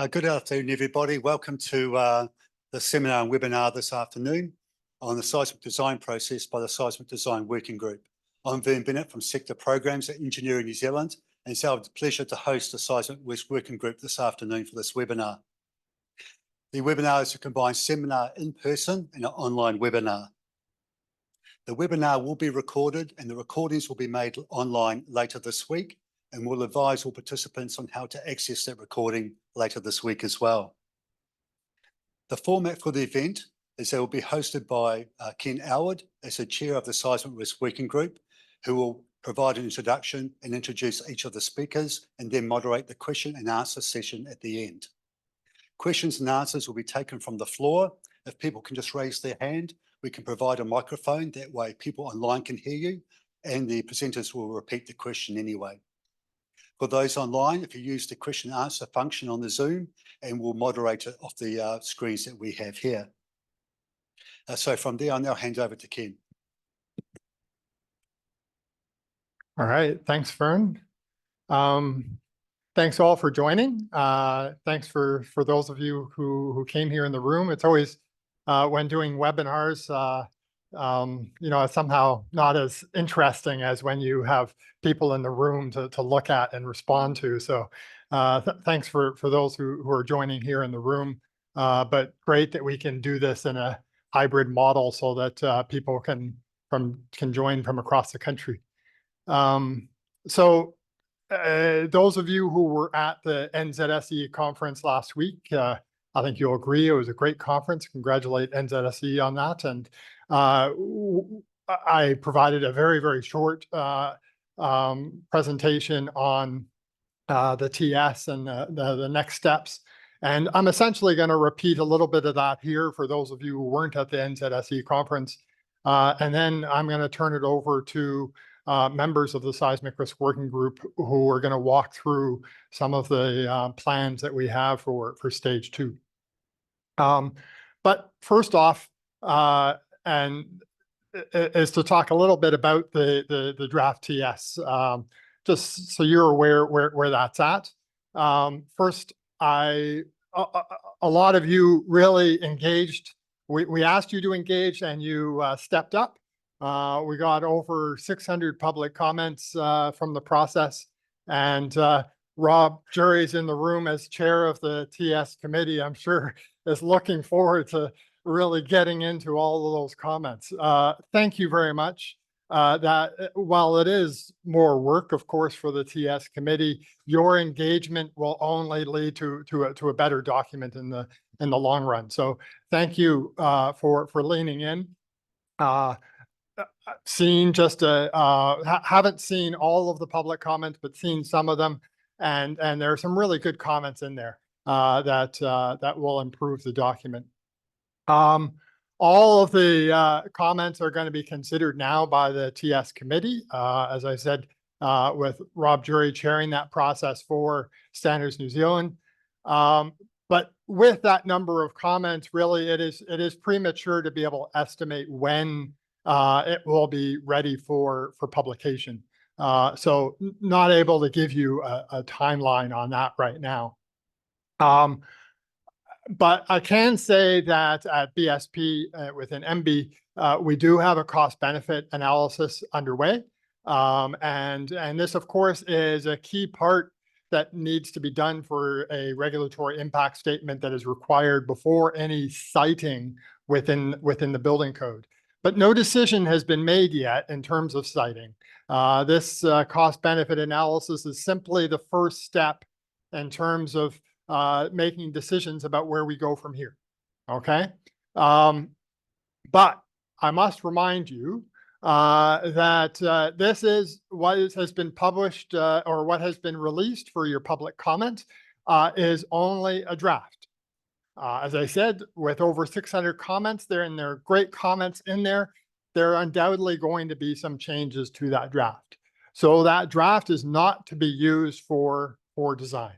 Good afternoon, everybody. Welcome to the seminar and webinar this afternoon on the seismic design process by the Seismic Design Working Group. I'm Vern Bennett from Sector Programs at Engineering New Zealand, and it's our pleasure to host the Seismic West Working Group this afternoon for this webinar. The webinar is a combined seminar in person and an online webinar. The webinar will be recorded and the recordings will be made online later this week, and we'll advise all participants on how to access that recording later this week as well. The format for the event is that it will be hosted by Ken Howard as the chair of the Seismic West Working Group, who will provide an introduction and introduce each of the speakers and then moderate the question and answer session at the end. Questions and answers will be taken from the floor. If people can just raise their hand, we can provide a microphone. That way people online can hear you and the presenters will repeat the question anyway. For those online, if you use the question and answer function on the Zoom, and we'll moderate it off the screens that we have here. So from there, I'll now hand over to Ken. All right, thanks, Fern. Thanks all for joining. Thanks for those of you who came here in the room. It's always, when doing webinars, it's somehow not as interesting as when you have people in the room to look at and respond to. So thanks for those who are joining here in the room, but great that we can do this in a hybrid model so that people can join from across the country. So those of you who were at the NZSE conference last week, I think you'll agree it was a great conference. Congratulate NZSE on that. And I provided a very, very short presentation on the TS and the next steps. And I'm essentially going to repeat a little bit of that here for those of you who weren't at the NZSE conference. And then I'm going to turn it over to members of the Seismic Risk Working Group who are going to walk through some of the plans that we have for stage 2. But first off, and is to talk a little bit about the draft TS, just so you're aware where that's at. First, a lot of you really engaged. We asked you to engage and you stepped up. We got over 600 public comments from the process, and Rob Jury's in the room as chair of the TS committee. I'm sure is looking forward to really getting into all of those comments. Thank you very much. That while it is more work, of course, for the TS committee, your engagement will only lead to a better document in the long run. So thank you for leaning in. Haven't seen all of the public comments, but seen some of them, and there are some really good comments in there that will improve the document. All of the comments are going to be considered now by the TS committee, as I said, with Rob Jury chairing that process for Standards New Zealand. But with that number of comments, really, it is premature to be able to estimate when it will be ready for publication. So not able to give you a timeline on that right now. But I can say that at BSP within MB, we do have a cost-benefit analysis underway. And this, of course, is a key part that needs to be done for a regulatory impact statement that is required before any siting within the building code. But no decision has been made yet in terms of siting. This cost-benefit analysis is simply the first step in terms of making decisions about where we go from here, okay? But I must remind you that this is what has been published or what has been released for your public comment is only a draft. As I said, with over 600 comments there, and there are great comments in there, there are undoubtedly going to be some changes to that draft. So that draft is not to be used for design,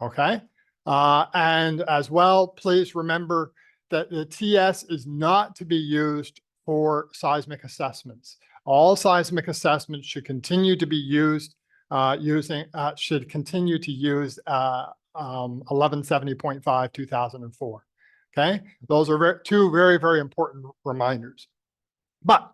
okay? And as well, please remember that the TS is not to be used for seismic assessments. All seismic assessments should continue to be used should continue to use 1170.5 2004. Okay, those are two very, very important reminders. But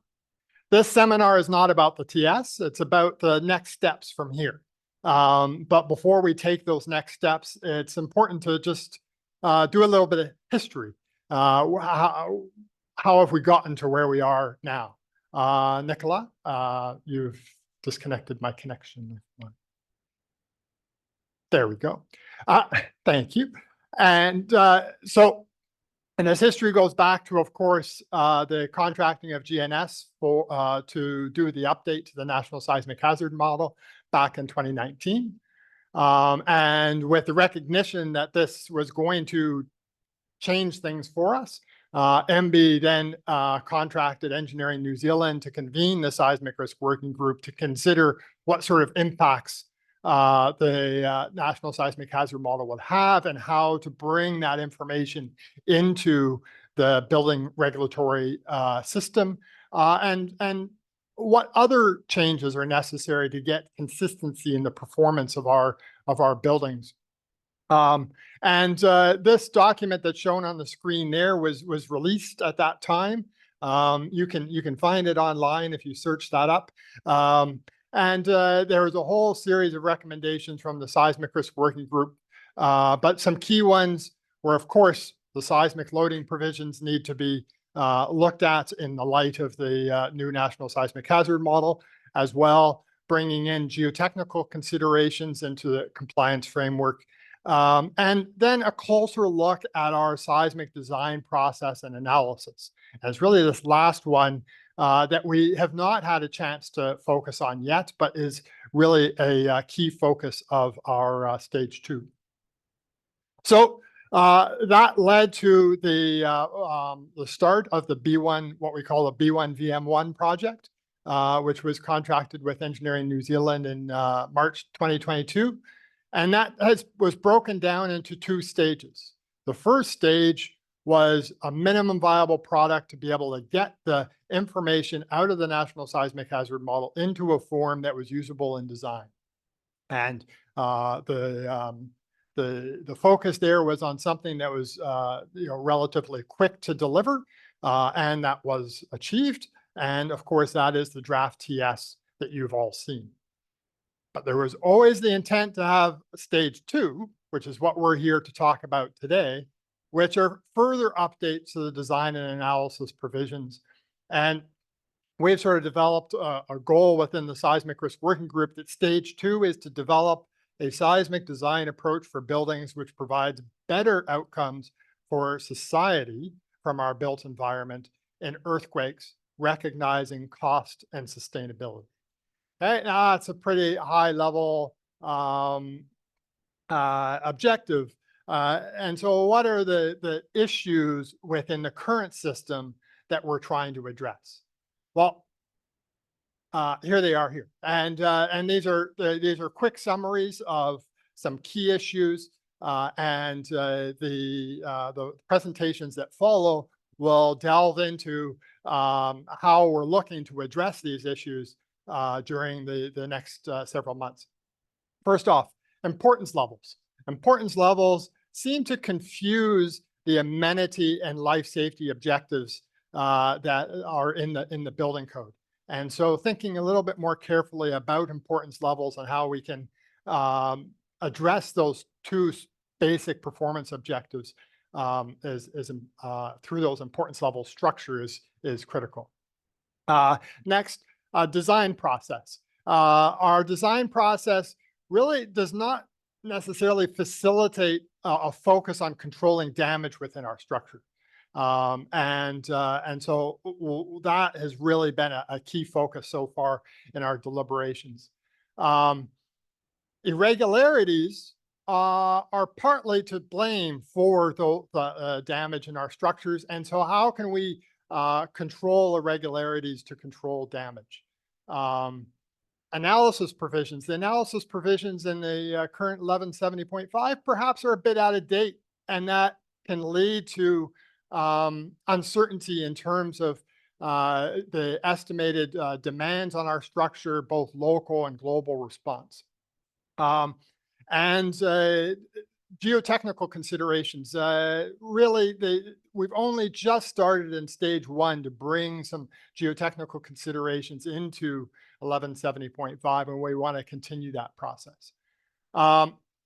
this seminar is not about the TS, it's about the next steps from here. But before we take those next steps, it's important to just do a little bit of history. How have we gotten to where we are now? Nicola, you've disconnected my connection. There we go. Thank you. And so, and this history goes back to, of course, the contracting of GNS to do the update to the National Seismic Hazard Model back in 2019. And with the recognition that this was going to change things for us, MB then contracted Engineering New Zealand to convene the Seismic Risk Working Group to consider what sort of impacts the National Seismic Hazard Model would have and how to bring that information into the building regulatory system and what other changes are necessary to get consistency in the performance of our buildings. This document that's shown on the screen there was released at that time. You can find it online if you search that up. There was a whole series of recommendations from the Seismic Risk Working Group, but some key ones were, of course, the seismic loading provisions need to be looked at in the light of the new National Seismic Hazard Model, as well, bringing in geotechnical considerations into the compliance framework, and then a closer look at our seismic design process and analysis. And it's really this last one that we have not had a chance to focus on yet, but is really a key focus of our stage 2. So that led to the start of the B1, what we call the B1 VM1 project, which was contracted with Engineering New Zealand in March 2022. And that was broken down into 2 stages. The first stage was a minimum viable product to be able to get the information out of the National Seismic Hazard Model into a form that was usable in design. And the focus there was on something that was relatively quick to deliver, and that was achieved. And of course, that is the draft TS that you've all seen. But there was always the intent to have stage 2, which is what we're here to talk about today, which are further updates to the design and analysis provisions. And we've sort of developed a goal within the Seismic Risk Working Group that stage 2 is to develop a seismic design approach for buildings which provides better outcomes for society from our built environment in earthquakes, recognizing cost and sustainability. Okay, now that's a pretty high level objective. And so what are the issues within the current system that we're trying to address? Well, here they are here. And these are quick summaries of some key issues, and the presentations that follow will delve into how we're looking to address these issues during the next several months. First off, importance levels. Importance levels seem to confuse the amenity and life safety objectives that are in the building code. And so thinking a little bit more carefully about importance levels and how we can address those 2 basic performance objectives through those importance level structures is critical. Next, design process. Our design process really does not necessarily facilitate a focus on controlling damage within our structure. And so that has really been a key focus so far in our deliberations. Irregularities are partly to blame for the damage in our structures. And so how can we control irregularities to control damage? Analysis provisions. The analysis provisions in the current 1170.5 perhaps are a bit out of date, and that can lead to uncertainty in terms of the estimated demands on our structure, both local and global response. And geotechnical considerations, we've only just started in stage 1 to bring some geotechnical considerations into 1170.5, and we want to continue that process.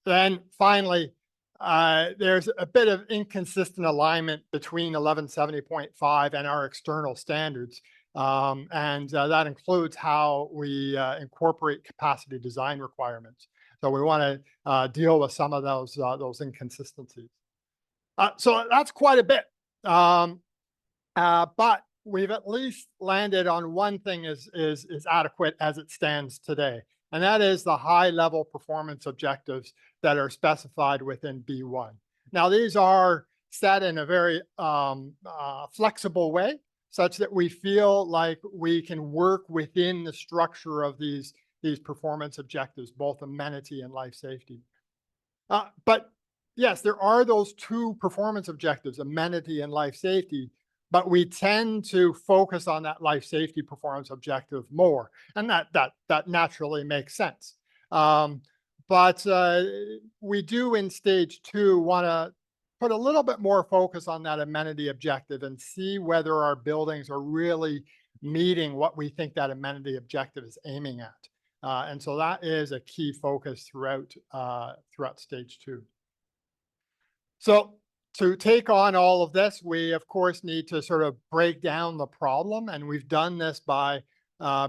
Then finally, there's a bit of inconsistent alignment between 1170.5 and our external standards. And that includes how we incorporate capacity design requirements. So we want to deal with some of those inconsistencies. So that's quite a bit. But we've at least landed on one thing is adequate as it stands today. And that is the high-level performance objectives that are specified within B1. Now, these are set in a very flexible way, such that we feel like we can work within the structure of these performance objectives, both amenity and life safety. But yes, there are those two performance objectives, amenity and life safety, but we tend to focus on that life safety performance objective more, and that naturally makes sense. But we do in stage 2 want to put a little bit more focus on that amenity objective and see whether our buildings are really meeting what we think that amenity objective is aiming at. And so that is a key focus throughout stage 2. So to take on all of this, we of course need to sort of break down the problem, and we've done this by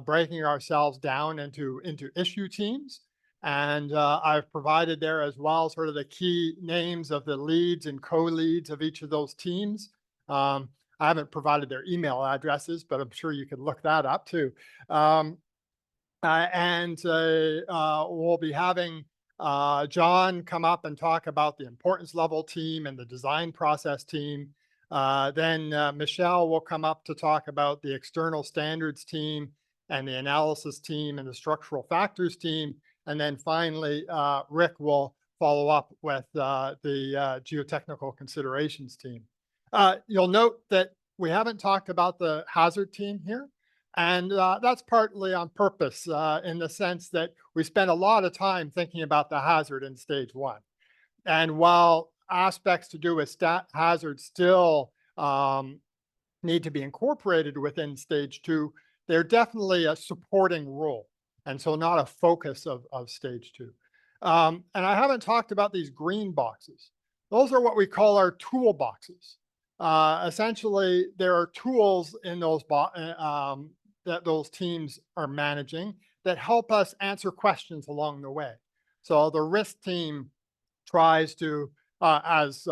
breaking ourselves down into issue teams. And I've provided there as well sort of the key names of the leads and co-leads of each of those teams. I haven't provided their email addresses, but I'm sure you can look that up too. And we'll be having John come up and talk about the importance level team and the design process team. Then Michelle will come up to talk about the external standards team and the analysis team and the structural factors team. And then finally, Rick will follow up with the geotechnical considerations team. You'll note that we haven't talked about the hazard team here. And that's partly on purpose in the sense that we spent a lot of time thinking about the hazard in stage 1. And while aspects to do with hazard still need to be incorporated within stage 2, they're definitely a supporting role, and so not a focus of stage 2. And I haven't talked about these green boxes. Those are what we call our tool boxes. Essentially, there are tools in those that those teams are managing that help us answer questions along the way. So the risk team tries to, as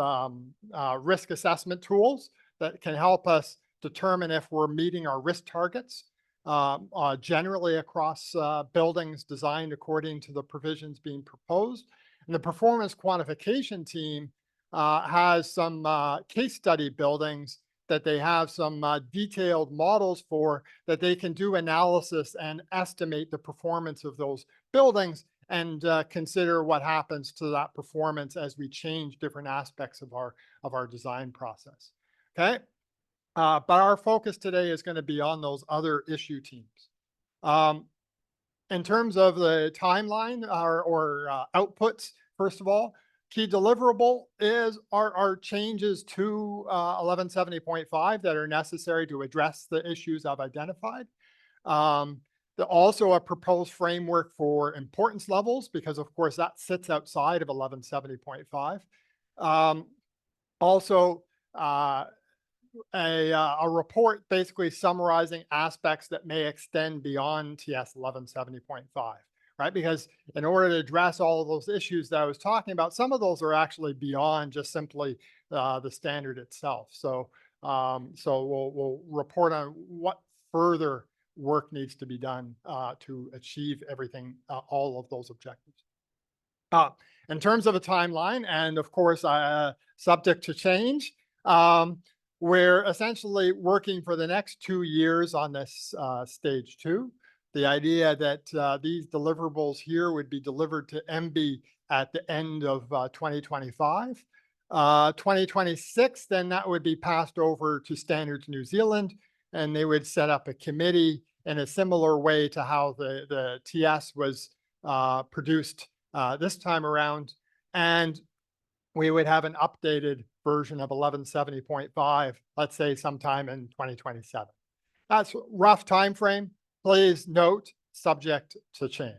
risk assessment tools that can help us determine if we're meeting our risk targets, generally across buildings designed according to the provisions being proposed. And the performance quantification team has some case study buildings that they have some detailed models for, that they can do analysis and estimate the performance of those buildings and consider what happens to that performance as we change different aspects of our design process. Okay, but our focus today is going to be on those other issue teams. In terms of the timeline or outputs, first of all, key deliverable is our changes to 1170.5 that are necessary to address the issues I've identified. Also a proposed framework for importance levels, because of course that sits outside of 1170.5. Also a report basically summarizing aspects that may extend beyond TS 1170.5. Right? Because in order to address all of those issues that I was talking about, some of those are actually beyond just simply the standard itself. So, we'll report on what further work needs to be done to achieve everything, all of those objectives. In terms of a timeline, and of course, subject to change, we're essentially working for the next 2 years on this stage 2. The idea that these deliverables here would be delivered to MB at the end of 2025. 2026, then that would be passed over to Standards New Zealand. and they would set up a committee in a similar way to how the TS was produced this time around. And we would have an updated version of 1170.5, let's say sometime in 2027. That's a rough time frame. Please note, subject to change.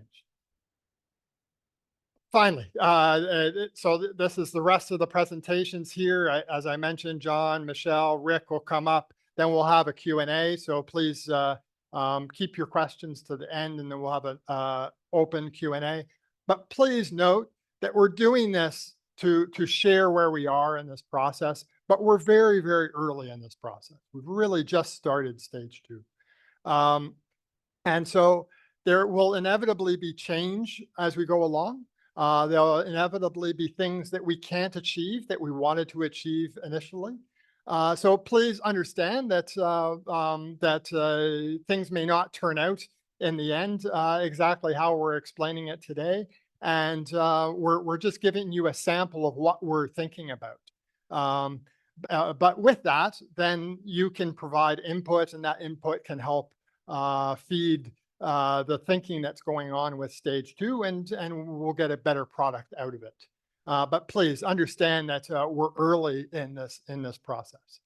Finally, this is the rest of the presentations here. As I mentioned, John, Michelle, Rick will come up. Then we'll have a Q&A. So please keep your questions to the end, and then we'll have an open Q&A. But please note that we're doing this to share where we are in this process, but we're very, very early in this process. We've really just started stage 2. And so there will inevitably be change as we go along. There'll inevitably be things that we can't achieve that we wanted to achieve initially. So please understand that things may not turn out in the end exactly how we're explaining it today. And we're just giving you a sample of what we're thinking about. But with that, then you can provide input, and that input can help feed the thinking that's going on with stage 2, and we'll get a better product out of it. But please understand that we're early in this process.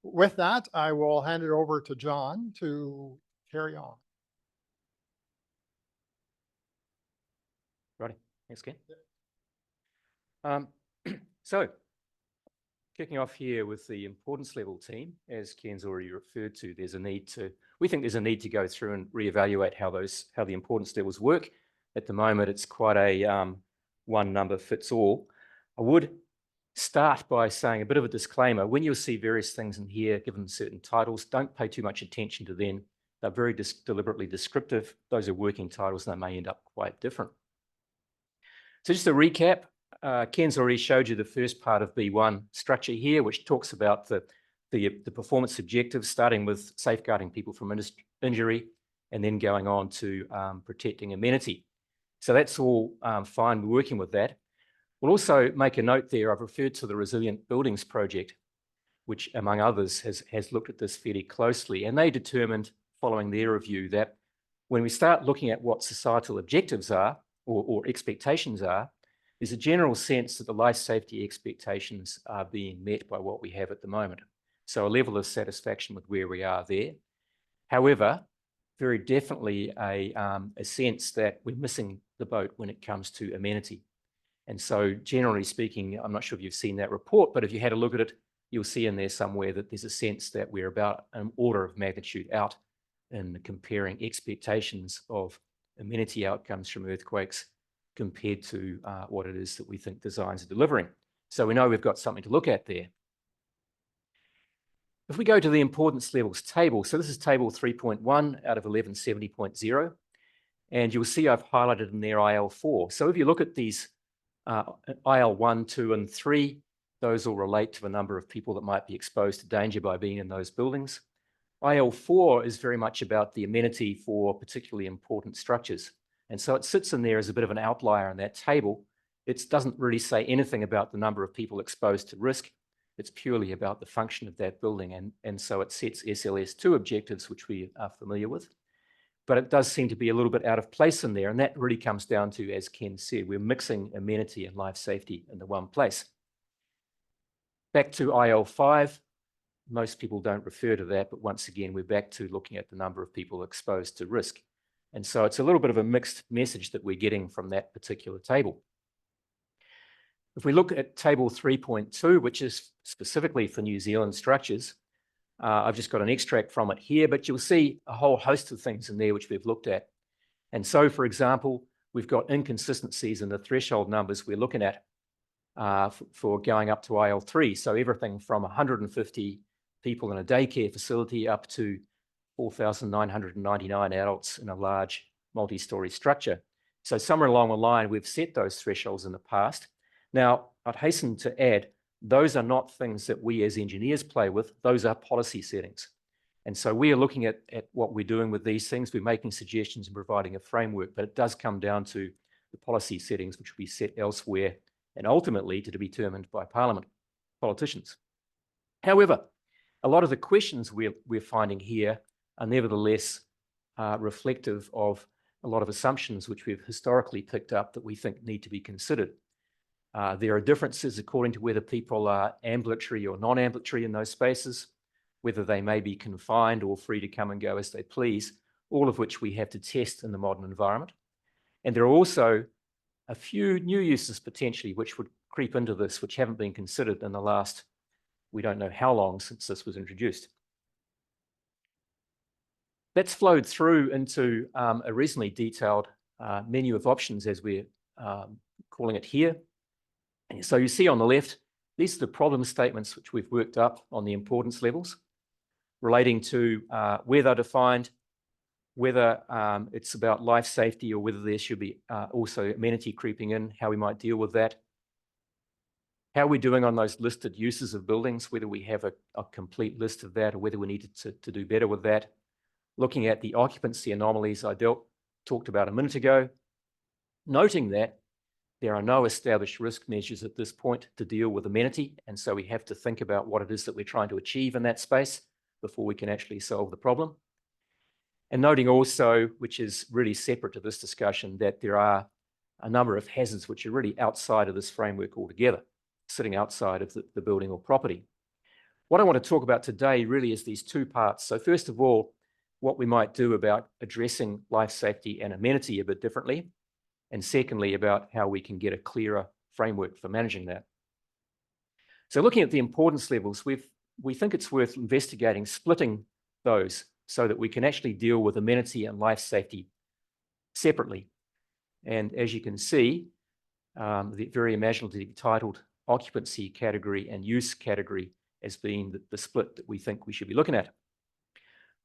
With that, I will hand it over to John to carry on. Righty, thanks, Ken. So, kicking off here with the importance level team, as Ken's already referred to, we think there's a need to go through and reevaluate how the importance levels work. At the moment, it's quite a one number fits all. I would start by saying a bit of a disclaimer. When you'll see various things in here, given certain titles, don't pay too much attention to them. They're very deliberately descriptive. Those are working titles, and they may end up quite different. So just to recap, Ken's already showed you the first part of B1 structure here, which talks about the performance objectives, starting with safeguarding people from injury, and then going on to protecting amenity. So that's all fine. We're working with that. We'll also make a note there. I've referred to the Resilient Buildings Project, which, among others, has looked at this fairly closely. And they determined, following their review, that when we start looking at what societal objectives are, or expectations are, there's a general sense that the life safety expectations are being met by what we have at the moment. So a level of satisfaction with where we are there. However, very definitely a sense that we're missing the boat when it comes to amenity. And so generally speaking, I'm not sure if you've seen that report, but if you had a look at it, you'll see in there somewhere that there's a sense that we're about an order of magnitude out in comparing expectations of amenity outcomes from earthquakes compared to what it is that we think designs are delivering. So we know we've got something to look at there. If we go to the importance levels table, so this is table 3.1 out of 1170.0, and you'll see I've highlighted in there IL4. So if you look at these IL1, 2, and 3, those all relate to the number of people that might be exposed to danger by being in those buildings. IL4 is very much about the amenity for particularly important structures. And so it sits in there as a bit of an outlier in that table. It doesn't really say anything about the number of people exposed to risk. It's purely about the function of that building. And so it sets SLS2 objectives, which we are familiar with. But it does seem to be a little bit out of place in there. And that really comes down to, as Ken said, we're mixing amenity and life safety in the one place. Back to IL5. Most people don't refer to that, but once again, we're back to looking at the number of people exposed to risk. And so it's a little bit of a mixed message that we're getting from that particular table. If we look at table 3.2, which is specifically for New Zealand structures, I've just got an extract from it here, but you'll see a whole host of things in there which we've looked at. And so, for example, we've got inconsistencies in the threshold numbers we're looking at for going up to IL3. So everything from 150 people in a daycare facility up to 4,999 adults in a large multi-story structure. So somewhere along the line, we've set those thresholds in the past. Now, I'd hasten to add, those are not things that we as engineers play with. Those are policy settings. And so we are looking at what we're doing with these things. We're making suggestions and providing a framework, but it does come down to the policy settings, which we set elsewhere and ultimately to be determined by Parliament, politicians. However, A lot of the questions we're finding here are nevertheless reflective of a lot of assumptions which we've historically picked up that we think need to be considered. There are differences according to whether people are ambulatory or non-ambulatory in those spaces, whether they may be confined or free to come and go as they please, all of which we have to test in the modern environment. And there are also a few new uses potentially which would creep into this, which haven't been considered in the last, we don't know how long since this was introduced. That's flowed through into a reasonably detailed menu of options, as we're calling it here. And so you see on the left, these are the problem statements which we've worked up on the importance levels relating to where they're defined, whether it's about life safety or whether there should be also amenity creeping in, how we might deal with that, how we're doing on those listed uses of buildings, whether we have a complete list of that or whether we need to do better with that, looking at the occupancy anomalies I talked about a minute ago, noting that there are no established risk measures at this point to deal with amenity, and so we have to think about what it is that we're trying to achieve in that space before we can actually solve the problem. And noting also, which is really separate to this discussion, that there are a number of hazards which are really outside of this framework altogether, sitting outside of the building or property. What I want to talk about today really is these two parts. So first of all, what we might do about addressing life safety and amenity a bit differently. And secondly, about how we can get a clearer framework for managing that. So looking at the importance levels, we think it's worth investigating splitting those so that we can actually deal with amenity and life safety separately. And as you can see, the very imaginatively titled occupancy category and use category as being the split that we think we should be looking at.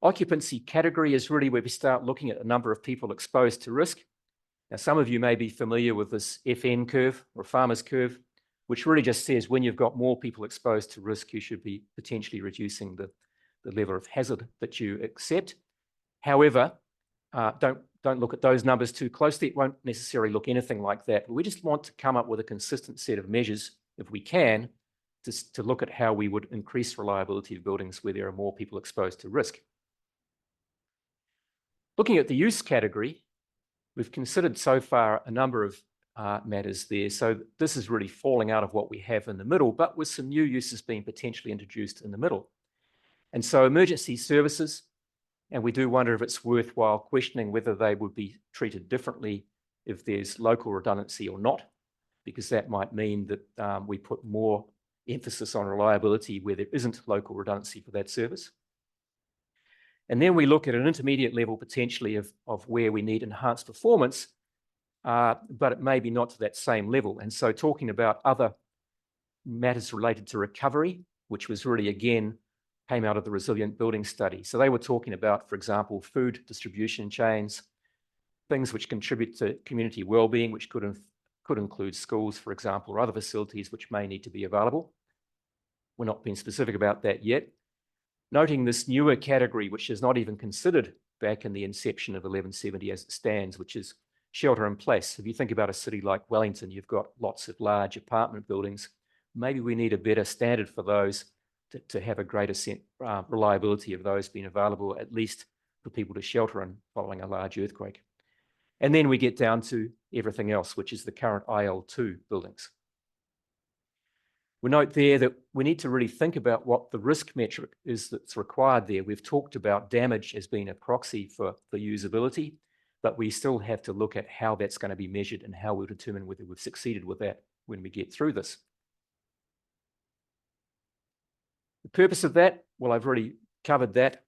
Occupancy category is really where we start looking at the number of people exposed to risk. Now, some of you may be familiar with this FN curve or farmer's curve, which really just says when you've got more people exposed to risk, you should be potentially reducing the level of hazard that you accept. However, don't look at those numbers too closely. It won't necessarily look anything like that. We just want to come up with a consistent set of measures, if we can, to look at how we would increase reliability of buildings where there are more people exposed to risk. Looking at the use category, we've considered so far a number of matters there. So this is really falling out of what we have in the middle, but with some new uses being potentially introduced in the middle. And so emergency services, and we do wonder if it's worthwhile questioning whether they would be treated differently if there's local redundancy or not, because that might mean that we put more emphasis on reliability where there isn't local redundancy for that service. And then we look at an intermediate level potentially of where we need enhanced performance, but it may be not to that same level. And so talking about other matters related to recovery, which was really, again, came out of the resilient building study. So they were talking about, for example, food distribution chains, things which contribute to community well-being, which could include schools, for example, or other facilities which may need to be available. We're not being specific about that yet. Noting this newer category, which is not even considered back in the inception of 1170 as it stands, which is shelter in place. If you think about a city like Wellington, you've got lots of large apartment buildings. Maybe we need a better standard for those to have a greater reliability of those being available, at least for people to shelter in following a large earthquake. And then we get down to everything else, which is the current IL2 buildings. We note there that we need to really think about what the risk metric is that's required there. We've talked about damage as being a proxy for usability, but we still have to look at how that's going to be measured and how we'll determine whether we've succeeded with that when we get through this. The purpose of that, well, I've already covered that.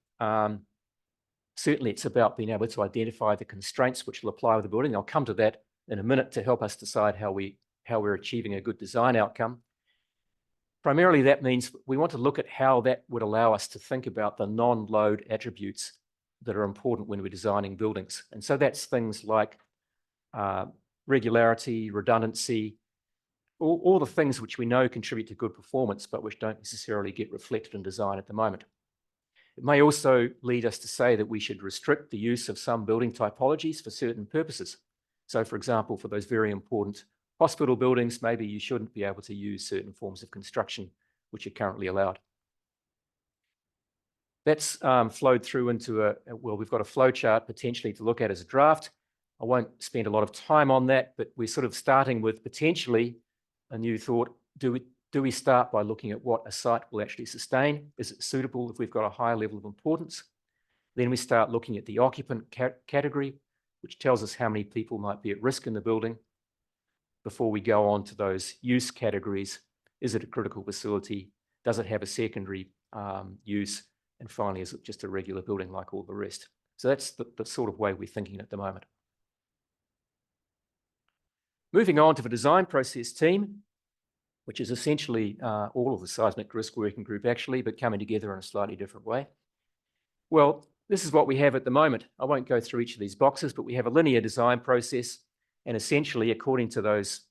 Certainly it's about being able to identify the constraints which will apply with the building. I'll come to that in a minute to help us decide how we're achieving a good design outcome. Primarily, that means we want to look at how that would allow us to think about the non-load attributes that are important when we're designing buildings. And so that's things like regularity, redundancy, all the things which we know contribute to good performance, but which don't necessarily get reflected in design at the moment. It may also lead us to say that we should restrict the use of some building typologies for certain purposes. So, for example, for those very important hospital buildings, maybe you shouldn't be able to use certain forms of construction which are currently allowed. That's flowed through into well, we've got a flow chart potentially to look at as a draft. I won't spend a lot of time on that, but we're sort of starting with potentially a new thought. Do we start by looking at what a site will actually sustain? Is it suitable if we've got a high level of importance? Then we start looking at the occupant category, which tells us how many people might be at risk in the building. Before we go on to those use categories, is it a critical facility? Does it have a secondary use? And finally, is it just a regular building like all the rest? So that's the sort of way we're thinking at the moment. Moving on to the design process team, which is essentially all of the seismic risk working group actually, but coming together in a slightly different way. Well, this is what we have at the moment. I won't go through each of these boxes, but we have a linear design process. And essentially, according to those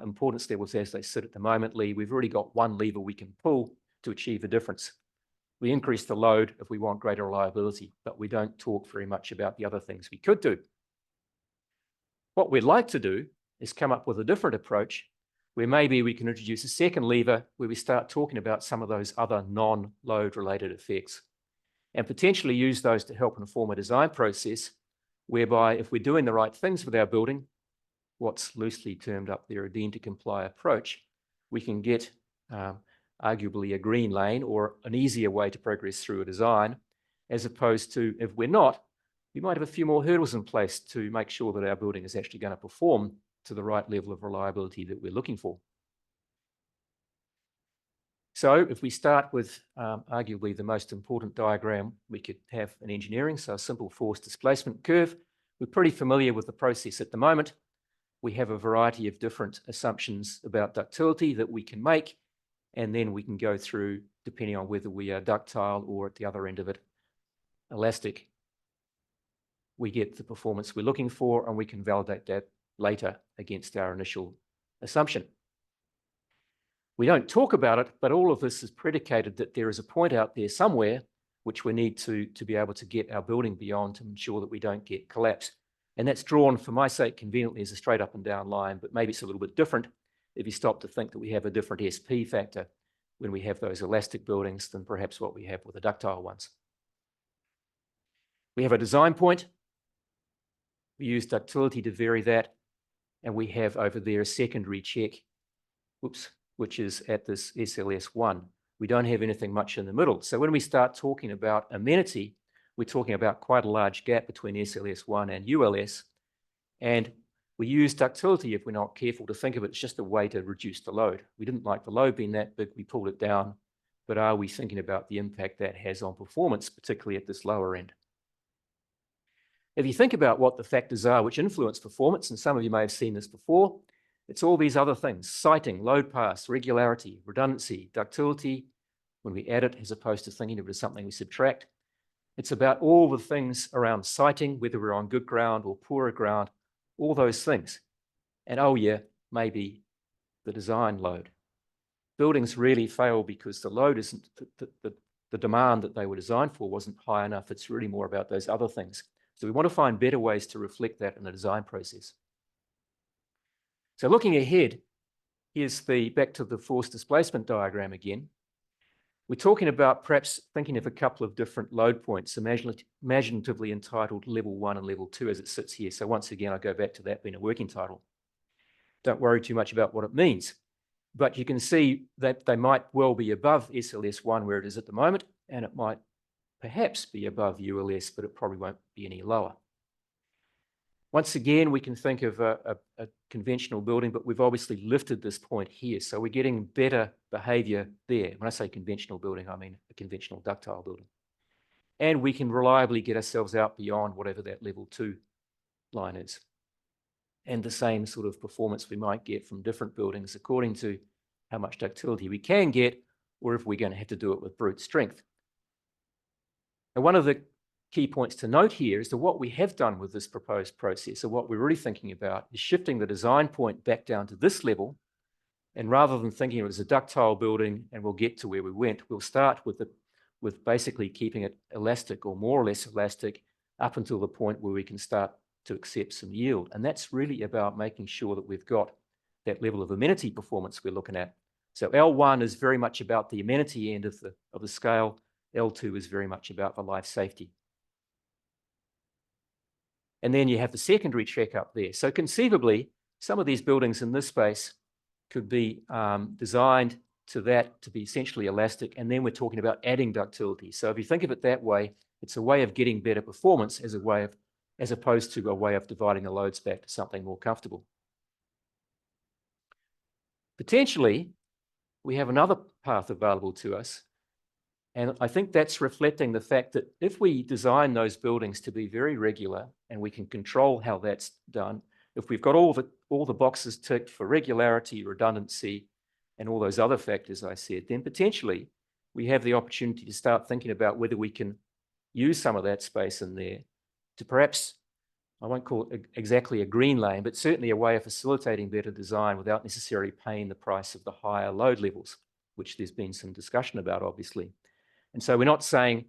importance levels as they sit at the moment, Lee, we've already got one lever we can pull to achieve the difference. We increase the load if we want greater reliability, but we don't talk very much about the other things we could do. What we'd like to do is come up with a different approach where maybe we can introduce a second lever where we start talking about some of those other non-load related effects and potentially use those to help inform a design process whereby if we're doing the right things with our building, what's loosely termed up there a deemed to comply approach, we can get arguably a green lane or an easier way to progress through a design, as opposed to if we're not, we might have a few more hurdles in place to make sure that our building is actually going to perform to the right level of reliability that we're looking for. So if we start with arguably the most important diagram we could have in engineering, so a simple force displacement curve, we're pretty familiar with the process at the moment. We have a variety of different assumptions about ductility that we can make, and then we can go through, depending on whether we are ductile or at the other end of it, elastic. We get the performance we're looking for, and we can validate that later against our initial assumption. We don't talk about it, but all of this is predicated that there is a point out there somewhere which we need to be able to get our building beyond to ensure that we don't get collapse. And that's drawn, for my sake, conveniently as a straight up and down line, but maybe it's a little bit different if you stop to think that we have a different SP factor when we have those elastic buildings than perhaps what we have with the ductile ones. We have a design point. We use ductility to vary that. And we have over there a secondary check, which is at this SLS1. We don't have anything much in the middle. So when we start talking about amenity, we're talking about quite a large gap between SLS1 and ULS. And we use ductility, if we're not careful, to think of it as just a way to reduce the load. We didn't like the load being that big, we pulled it down. But are we thinking about the impact that has on performance, particularly at this lower end? If you think about what the factors are which influence performance, and some of you may have seen this before, it's all these other things: siting, load pass, regularity, redundancy, ductility, when we add it as opposed to thinking of it as something we subtract. It's about all the things around siting, whether we're on good ground or poorer ground, all those things. And oh yeah, maybe the design load. Buildings really fail because the load isn't, the demand that they were designed for wasn't high enough. It's really more about those other things. So we want to find better ways to reflect that in the design process. So looking ahead, here's back to the force displacement diagram again. We're talking about perhaps thinking of a couple of different load points, imaginatively entitled level 1 and level 2 as it sits here. So once again, I go back to that being a working title. Don't worry too much about what it means, but you can see that they might well be above SLS1 where it is at the moment, and it might perhaps be above ULS, but it probably won't be any lower. Once again, we can think of a conventional building, but we've obviously lifted this point here. So we're getting better behavior there. When I say conventional building, I mean a conventional ductile building. And we can reliably get ourselves out beyond whatever that level 2 line is. And the same sort of performance we might get from different buildings according to how much ductility we can get, or if we're going to have to do it with brute strength. And one of the key points to note here is that what we have done with this proposed process, or what we're really thinking about, is shifting the design point back down to this level. And rather than thinking of it as a ductile building and we'll get to where we went, we'll start with basically keeping it elastic or more or less elastic up until the point where we can start to accept some yield. And that's really about making sure that we've got that level of amenity performance we're looking at. So L1 is very much about the amenity end of the scale. L2 is very much about the life safety. And then you have the secondary check up there. So conceivably, some of these buildings in this space could be designed to be essentially elastic. And then we're talking about adding ductility. So if you think of it that way, it's a way of getting better performance as opposed to a way of dividing the loads back to something more comfortable. Potentially, we have another path available to us. And I think that's reflecting the fact that if we design those buildings to be very regular and we can control how that's done, if we've got all the boxes ticked for regularity, redundancy, and all those other factors I said, then potentially we have the opportunity to start thinking about whether we can use some of that space in there to perhaps, I won't call it exactly a green lane, but certainly a way of facilitating better design without necessarily paying the price of the higher load levels, which there's been some discussion about, obviously. And so we're not saying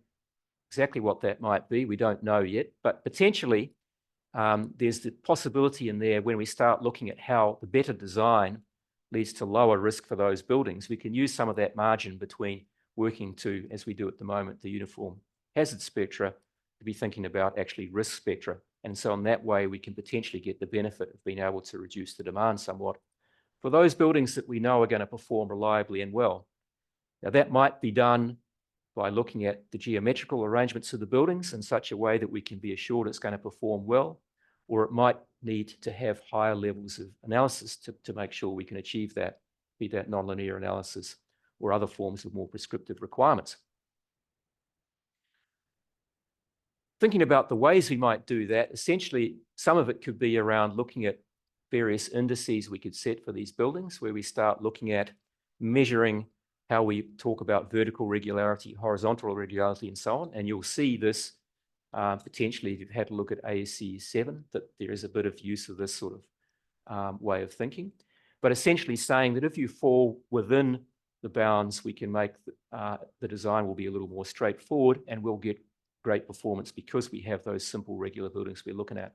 exactly what that might be. We don't know yet, but potentially there's the possibility in there when we start looking at how the better design leads to lower risk for those buildings. We can use some of that margin between working to, as we do at the moment, the uniform hazard spectra, to be thinking about actually risk spectra. And so in that way, we can potentially get the benefit of being able to reduce the demand somewhat for those buildings that we know are going to perform reliably and well. Now, that might be done by looking at the geometrical arrangements of the buildings in such a way that we can be assured it's going to perform well, or it might need to have higher levels of analysis to make sure we can achieve that, be that nonlinear analysis or other forms of more prescriptive requirements. Thinking about the ways we might do that, essentially, some of it could be around looking at various indices we could set for these buildings, where we start looking at measuring how we talk about vertical regularity, horizontal regularity, and so on. And you'll see this potentially, if you've had a look at ASC 7, that there is a bit of use of this sort of way of thinking. But essentially saying that if you fall within the bounds, we can make the design will be a little more straightforward and we'll get great performance because we have those simple regular buildings we're looking at.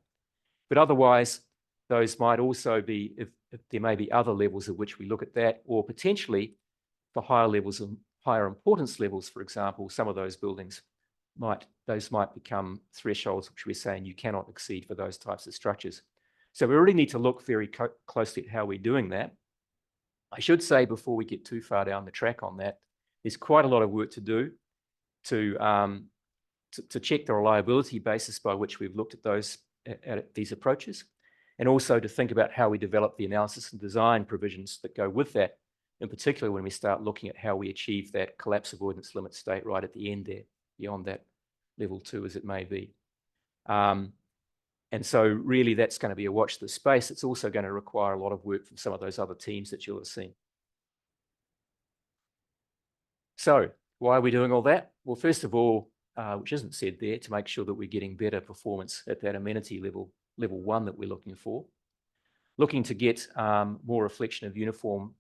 But otherwise, those might also be, if there may be other levels at which we look at that, or potentially for higher levels of higher importance levels, for example, some of those buildings might become thresholds which we're saying you cannot exceed for those types of structures. So we really need to look very closely at how we're doing that. I should say before we get too far down the track on that, there's quite a lot of work to do to check the reliability basis by which we've looked at these approaches, and also to think about how we develop the analysis and design provisions that go with that, in particular when we start looking at how we achieve that collapse avoidance limit state right at the end there, beyond that level 2 as it may be. And so really that's going to be a watch this space. It's also going to require a lot of work from some of those other teams that you'll have seen. So why are we doing all that? Well, first of all, which isn't said there, to make sure that we're getting better performance at that amenity level 1 that we're looking for. Looking to get more reflection of uniform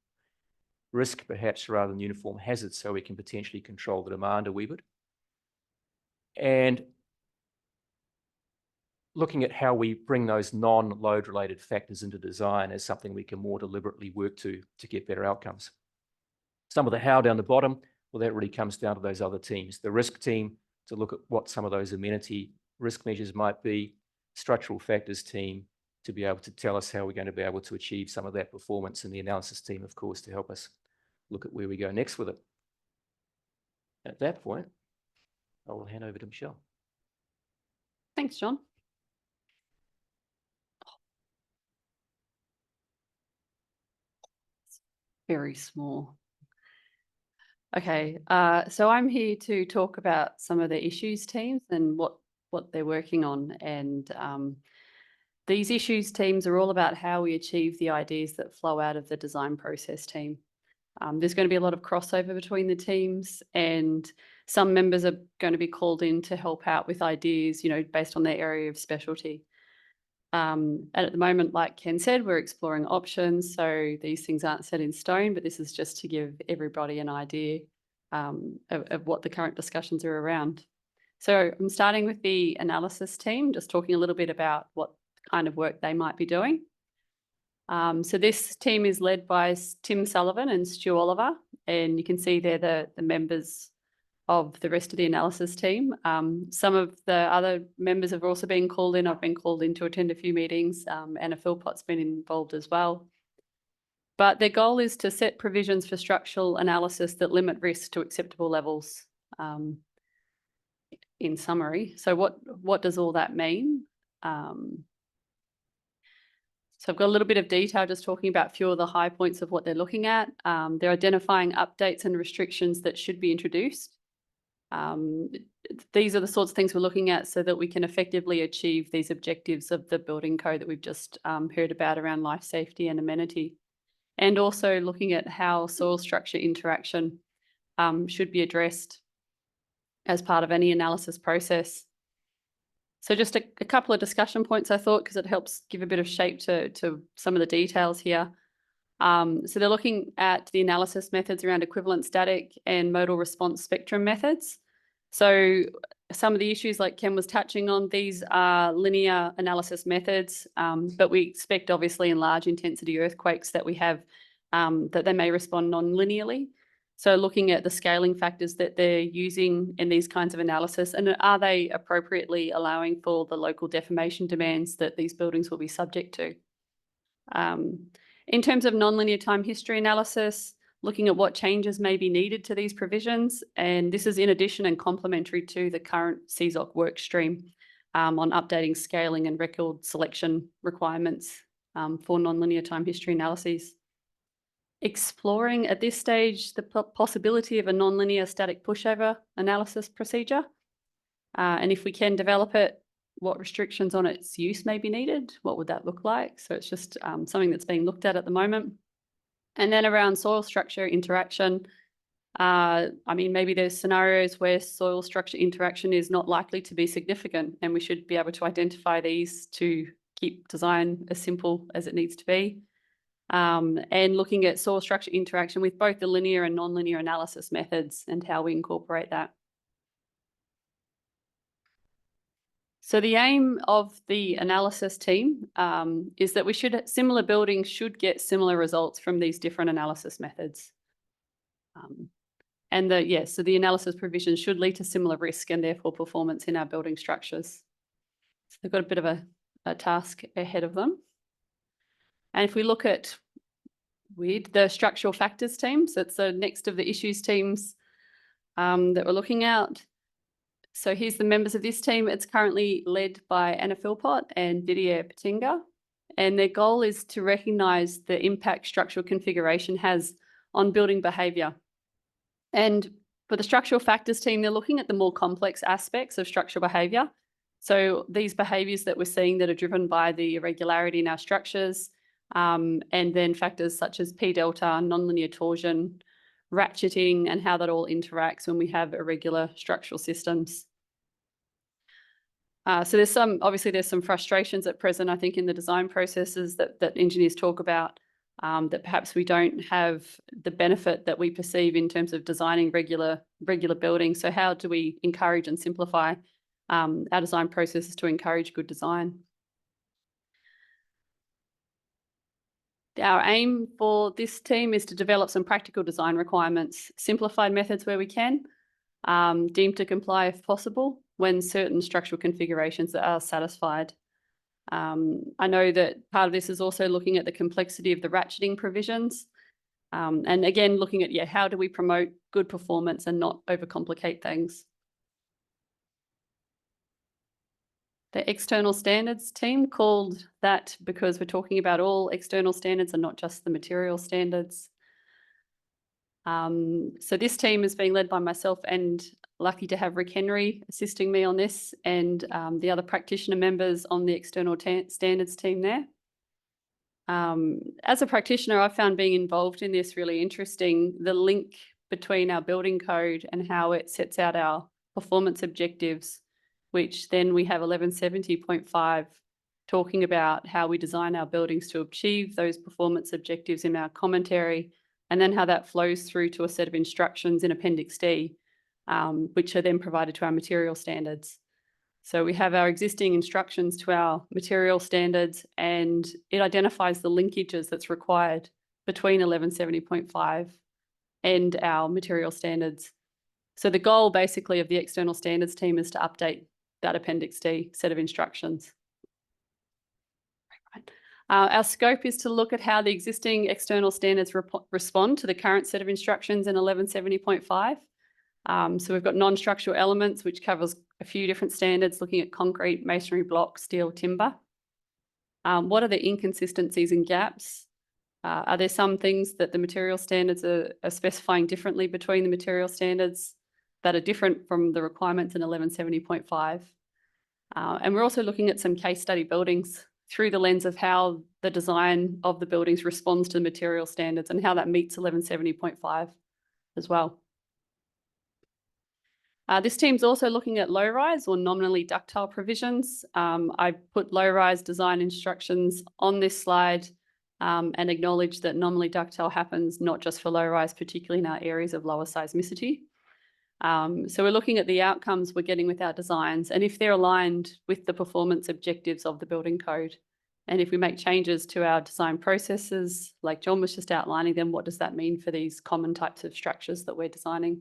risk, perhaps, rather than uniform hazards, so we can potentially control the demand a wee bit. And looking at how we bring those non-load related factors into design as something we can more deliberately work to get better outcomes. Some of the how down the bottom, well, that really comes down to those other teams. The risk team, to look at what some of those amenity risk measures might be. Structural factors team, to be able to tell us how we're going to be able to achieve some of that performance, and the analysis team, of course, to help us look at where we go next with it. And at that point, I will hand over to Michelle. Thanks, John. Very small. Okay, so I'm here to talk about some of the issues teams and what they're working on. And these issues teams are all about how we achieve the ideas that flow out of the design process team. There's going to be a lot of crossover between the teams, and some members are going to be called in to help out with ideas, based on their area of specialty. And at the moment, like Ken said, we're exploring options. So these things aren't set in stone, but this is just to give everybody an idea of what the current discussions are around. So I'm starting with the analysis team, just talking a little bit about what kind of work they might be doing. So this team is led by Tim Sullivan and Stu Oliver, and you can see there the members of the rest of the analysis team. Some of the other members have also been called in. I've been called in to attend a few meetings. Anna Philpott's been involved as well. But their goal is to set provisions for structural analysis that limit risk to acceptable levels, in summary. So what does all that mean? So I've got a little bit of detail just talking about a few of the high points of what they're looking at. They're identifying updates and restrictions that should be introduced. These are the sorts of things we're looking at so that we can effectively achieve these objectives of the building code that we've just heard about around life safety and amenity. And also looking at how soil structure interaction should be addressed as part of any analysis process. So just a couple of discussion points, I thought, because it helps give a bit of shape to some of the details here. So they're looking at the analysis methods around equivalent static and modal response spectrum methods. So some of the issues like Ken was touching on, these are linear analysis methods, but we expect obviously in large intensity earthquakes that we have, that they may respond non-linearly. So looking at the scaling factors that they're using in these kinds of analysis, and are they appropriately allowing for the local deformation demands that these buildings will be subject to? In terms of nonlinear time history analysis, looking at what changes may be needed to these provisions, and this is in addition and complementary to the current CSOC work stream on updating scaling and record selection requirements for nonlinear time history analyses. Exploring at this stage the possibility of a nonlinear static pushover analysis procedure. And if we can develop it, what restrictions on its use may be needed? What would that look like? So it's just something that's being looked at the moment. And then around soil structure interaction, I mean, maybe there's scenarios where soil structure interaction is not likely to be significant, and we should be able to identify these to keep design as simple as it needs to be. And looking at soil structure interaction with both the linear and nonlinear analysis methods and how we incorporate that. So the aim of the analysis team is that similar buildings should get similar results from these different analysis methods. So the analysis provisions should lead to similar risk and therefore performance in our building structures. So they've got a bit of a task ahead of them. And if we look at the structural factors team, so it's the next of the issues teams that we're looking at. So here's the members of this team. It's currently led by Anna Philpott and Didier Patinga, and their goal is to recognise the impact structural configuration has on building behaviour. And for the structural factors team, they're looking at the more complex aspects of structural behaviour. So these behaviours that we're seeing that are driven by the irregularity in our structures, and then factors such as P delta, nonlinear torsion, ratcheting, and how that all interacts when we have irregular structural systems. So there's some frustrations at present, I think, in the design processes that engineers talk about, that perhaps we don't have the benefit that we perceive in terms of designing regular buildings. So how do we encourage and simplify our design processes to encourage good design? Our aim for this team is to develop some practical design requirements, simplified methods where we can, deemed to comply if possible when certain structural configurations are satisfied. I know that part of this is also looking at the complexity of the ratcheting provisions, and again, looking at how do we promote good performance and not overcomplicate things. The external standards team, called that because we're talking about all external standards and not just the material standards. So this team is being led by myself, and lucky to have Rick Henry assisting me on this, and the other practitioner members on the external standards team there. As a practitioner, I found being involved in this really interesting, the link between our building code and how it sets out our performance objectives, which then we have 1170.5 talking about how we design our buildings to achieve those performance objectives in our commentary, and then how that flows through to a set of instructions in Appendix D, which are then provided to our material standards. So we have our existing instructions to our material standards, and it identifies the linkages that's required between 1170.5 and our material standards. So the goal basically of the external standards team is to update that Appendix D set of instructions. Our scope is to look at how the existing external standards respond to the current set of instructions in 1170.5. So we've got non-structural elements, which covers a few different standards, looking at concrete, masonry, block, steel, timber. What are the inconsistencies and gaps? Are there some things that the material standards are specifying differently between the material standards that are different from the requirements in 1170.5? And we're also looking at some case study buildings through the lens of how the design of the buildings responds to the material standards and how that meets 1170.5 as well. This team's also looking at low-rise or nominally ductile provisions. I put low-rise design instructions on this slide and acknowledge that nominally ductile happens not just for low-rise, particularly in our areas of lower seismicity. So we're looking at the outcomes we're getting with our designs and if they're aligned with the performance objectives of the building code. And if we make changes to our design processes, like John was just outlining, then what does that mean for these common types of structures that we're designing?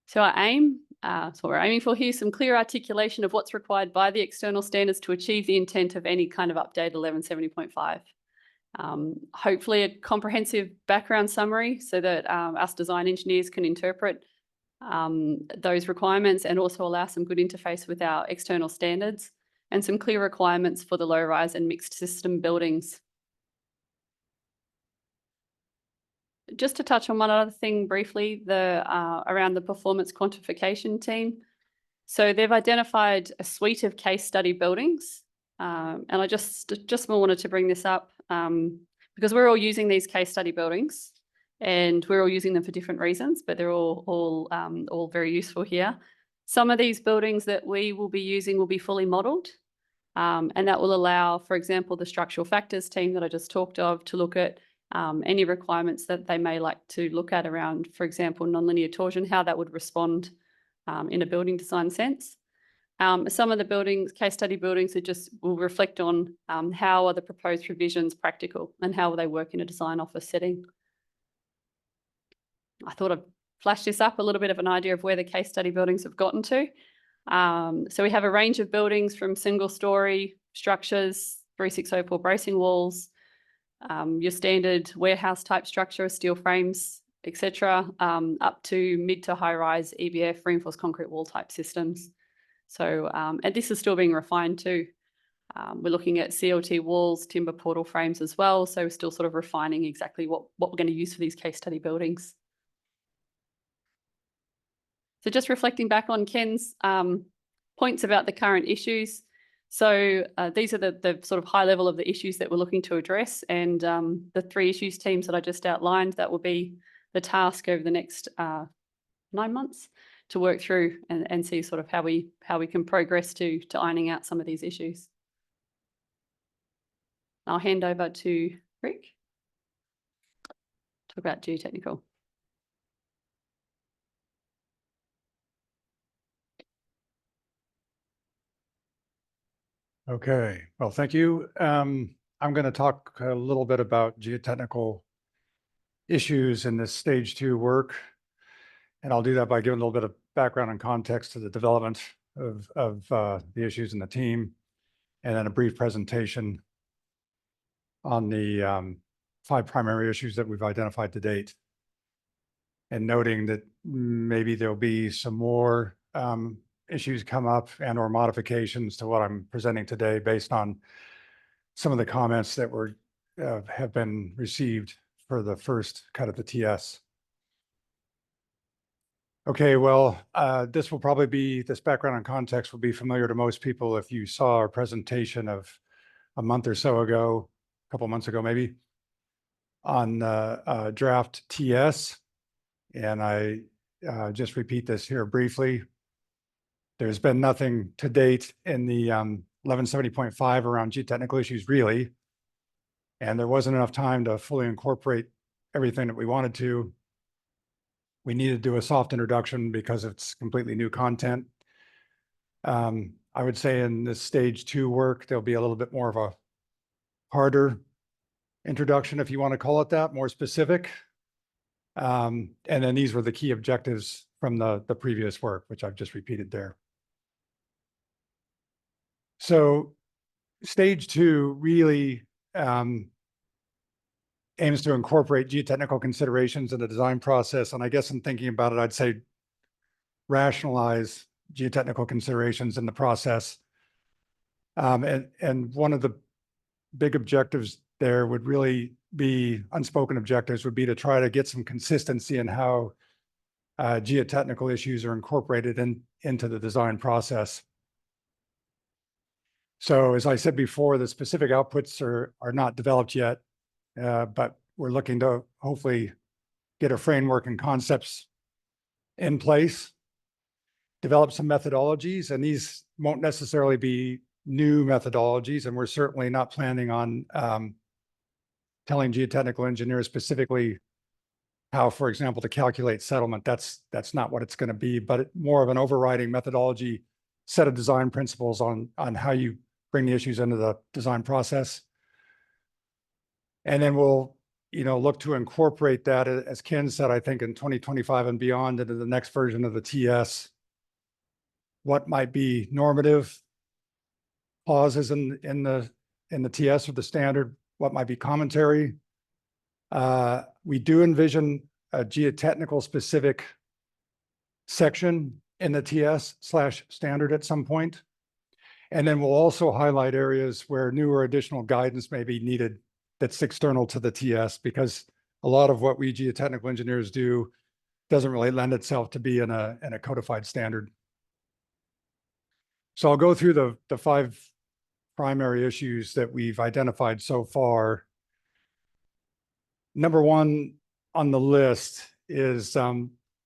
So our aim, so we're aiming for here some clear articulation of what's required by the external standards to achieve the intent of any kind of update 1170.5. Hopefully a comprehensive background summary so that us design engineers can interpret those requirements and also allow some good interface with our external standards and some clear requirements for the low-rise and mixed system buildings. Just to touch on one other thing briefly, around the performance quantification team. So they've identified a suite of case study buildings. And I just wanted to bring this up because we're all using these case study buildings and we're all using them for different reasons, but they're all very useful here. Some of these buildings that we will be using will be fully modelled. And that will allow, for example, the structural factors team that I just talked of to look at any requirements that they may like to look at around, for example, nonlinear torsion, how that would respond in a building design sense. Some of the buildings, case study buildings, will reflect on how are the proposed revisions practical and how will they work in a design office setting. I thought I'd flash this up, a little bit of an idea of where the case study buildings have gotten to. So we have a range of buildings from single story structures, 3604 bracing walls, your standard warehouse type structure, steel frames, etc., up to mid to high rise EBF reinforced concrete wall type systems. So, and this is still being refined too. We're looking at CLT walls, timber portal frames as well. So we're still sort of refining exactly what we're going to use for these case study buildings. So just reflecting back on Ken's points about the current issues. So these are the sort of high level of the issues that we're looking to address, and the 3 issues teams that I just outlined, that will be the task over the next 9 months to work through and see sort of how we can progress to ironing out some of these issues. I'll hand over to Rick. Talk about geotechnical. Okay, well, thank you. I'm going to talk a little bit about geotechnical issues in this stage 2 work. And I'll do that by giving a little bit of background and context to the development of the issues in the team, and then a brief presentation on the 5 primary issues that we've identified to date. And noting that maybe there'll be some more issues come up and or modifications to what I'm presenting today based on some of the comments that were have been received for the first cut of the TS. Okay, well, this background and context will be familiar to most people if you saw our presentation of a month or so ago, a couple months ago maybe, on draft TS. And I just repeat this here briefly. There's been nothing to date in the 1170.5 around geotechnical issues, really. And there wasn't enough time to fully incorporate everything that we wanted to. We needed to do a soft introduction because it's completely new content. I would say in this stage 2 work, there'll be a little bit more of a harder introduction, if you want to call it that, more specific. And then these were the key objectives from the previous work, which I've just repeated there. So stage 2 really aims to incorporate geotechnical considerations in the design process. And I guess in thinking about it, I'd say rationalize geotechnical considerations in the process. And one of the big objectives there would really be, unspoken objectives would be to try to get some consistency in how geotechnical issues are incorporated into the design process. So as I said before, the specific outputs are not developed yet, but we're looking to hopefully get a framework and concepts in place, develop some methodologies, and these won't necessarily be new methodologies, and we're certainly not planning on telling geotechnical engineers specifically how, for example, to calculate settlement. That's not what it's going to be, but more of an overriding methodology, set of design principles on how you bring the issues into the design process. And then we'll, look to incorporate that, as Ken said, I think in 2025 and beyond, into the next version of the TS. What might be normative clauses in the TS or the standard? What might be commentary? We do envision a geotechnical specific section in the TS/standard at some point. And then we'll also highlight areas where new or additional guidance may be needed that's external to the TS, because a lot of what we geotechnical engineers do doesn't really lend itself to be in a codified standard. So I'll go through the 5 primary issues that we've identified so far. Number 1 on the list is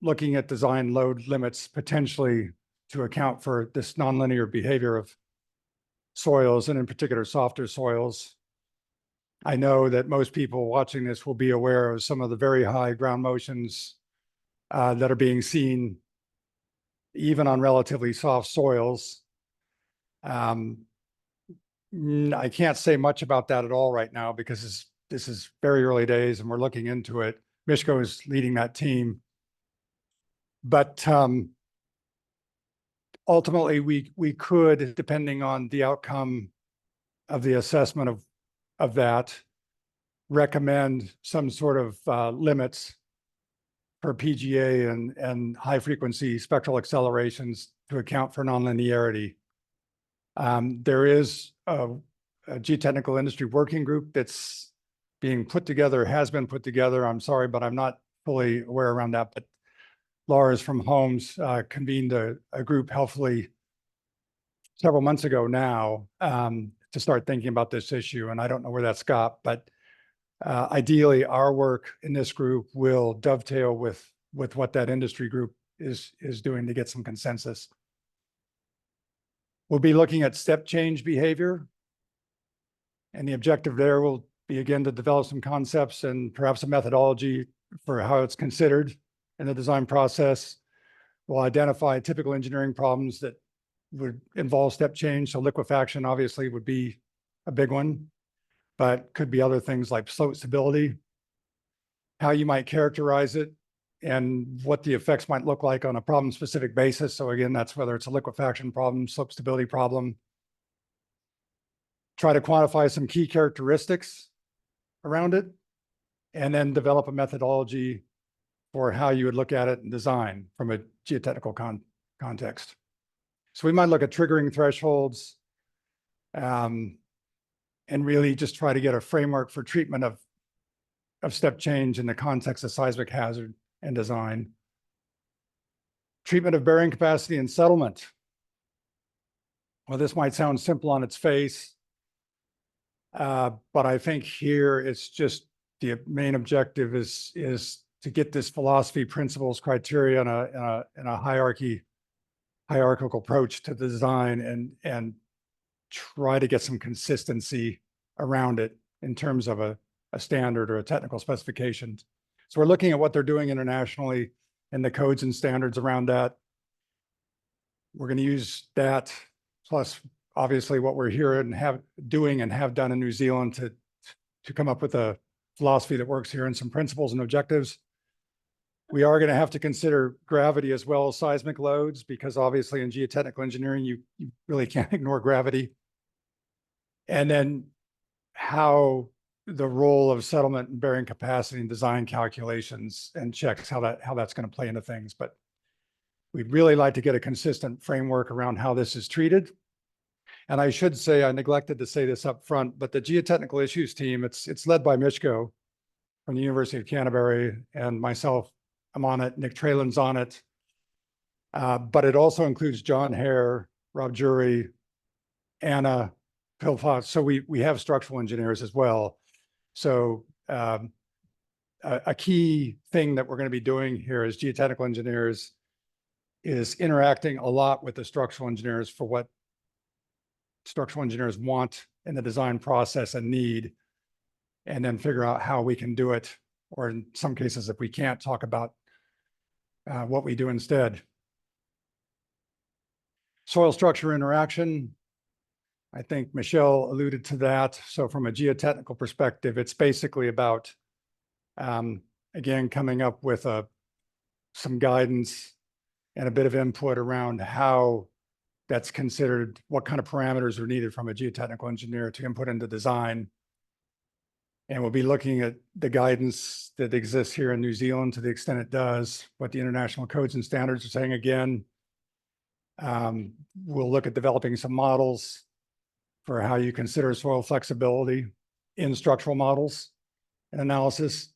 looking at design load limits potentially to account for this nonlinear behavior of soils, and in particular softer soils. I know that most people watching this will be aware of some of the very high ground motions that are being seen even on relatively soft soils. I can't say much about that at all right now because this is very early days and we're looking into it. Mishko is leading that team. But ultimately, we could, depending on the outcome of the assessment of that, recommend some sort of limits for PGA and high frequency spectral accelerations to account for nonlinearity. There is a geotechnical industry working group that's being put together, has been put together. I'm sorry, but I'm not fully aware around that. But Laura's from Holmes convened a group helpfully several months ago now to start thinking about this issue. And I don't know where that's got, but ideally our work in this group will dovetail with what that industry group is doing to get some consensus. We'll be looking at step change behavior. And the objective there will be, again, to develop some concepts and perhaps a methodology for how it's considered in the design process. We'll identify typical engineering problems that would involve step change. So liquefaction obviously would be a big one, but could be other things like slope stability, how you might characterize it, and what the effects might look like on a problem-specific basis. So again, that's whether it's a liquefaction problem, slope stability problem. Try to quantify some key characteristics around it, and then develop a methodology for how you would look at it in design from a geotechnical context. So we might look at triggering thresholds and really just try to get a framework for treatment of step change in the context of seismic hazard and design. Treatment of bearing capacity and settlement. Well, this might sound simple on its face, but I think here it's just the main objective is to get this philosophy, principles, criteria in a hierarchical approach to the design and try to get some consistency around it in terms of a standard or a technical specification. So we're looking at what they're doing internationally and the codes and standards around that. We're going to use that plus obviously what we're here and have done in New Zealand to come up with a philosophy that works here and some principles and objectives. We are going to have to consider gravity as well as seismic loads, because obviously in geotechnical engineering, you really can't ignore gravity. And then how the role of settlement and bearing capacity and design calculations and checks, how that's going to play into things. But we'd really like to get a consistent framework around how this is treated. And I should say, I neglected to say this up front, but the geotechnical issues team, it's led by Mishko from the University of Canterbury, and myself, I'm on it, Nick Tralen's on it. But it also includes John Hare, Rob Jury, Anna Pilfox. So we have structural engineers as well. So a key thing that we're going to be doing here as geotechnical engineers is interacting a lot with the structural engineers for what structural engineers want in the design process and need, and then figure out how we can do it. Or in some cases, if we can't, talk about what we do instead. Soil structure interaction. I think Michelle alluded to that. So from a geotechnical perspective, it's basically about, again, coming up with some guidance and a bit of input around how that's considered, what kind of parameters are needed from a geotechnical engineer to input into design. And we'll be looking at the guidance that exists here in New Zealand to the extent it does, what the international codes and standards are saying again. We'll look at developing some models for how you consider soil flexibility in structural models and analysis.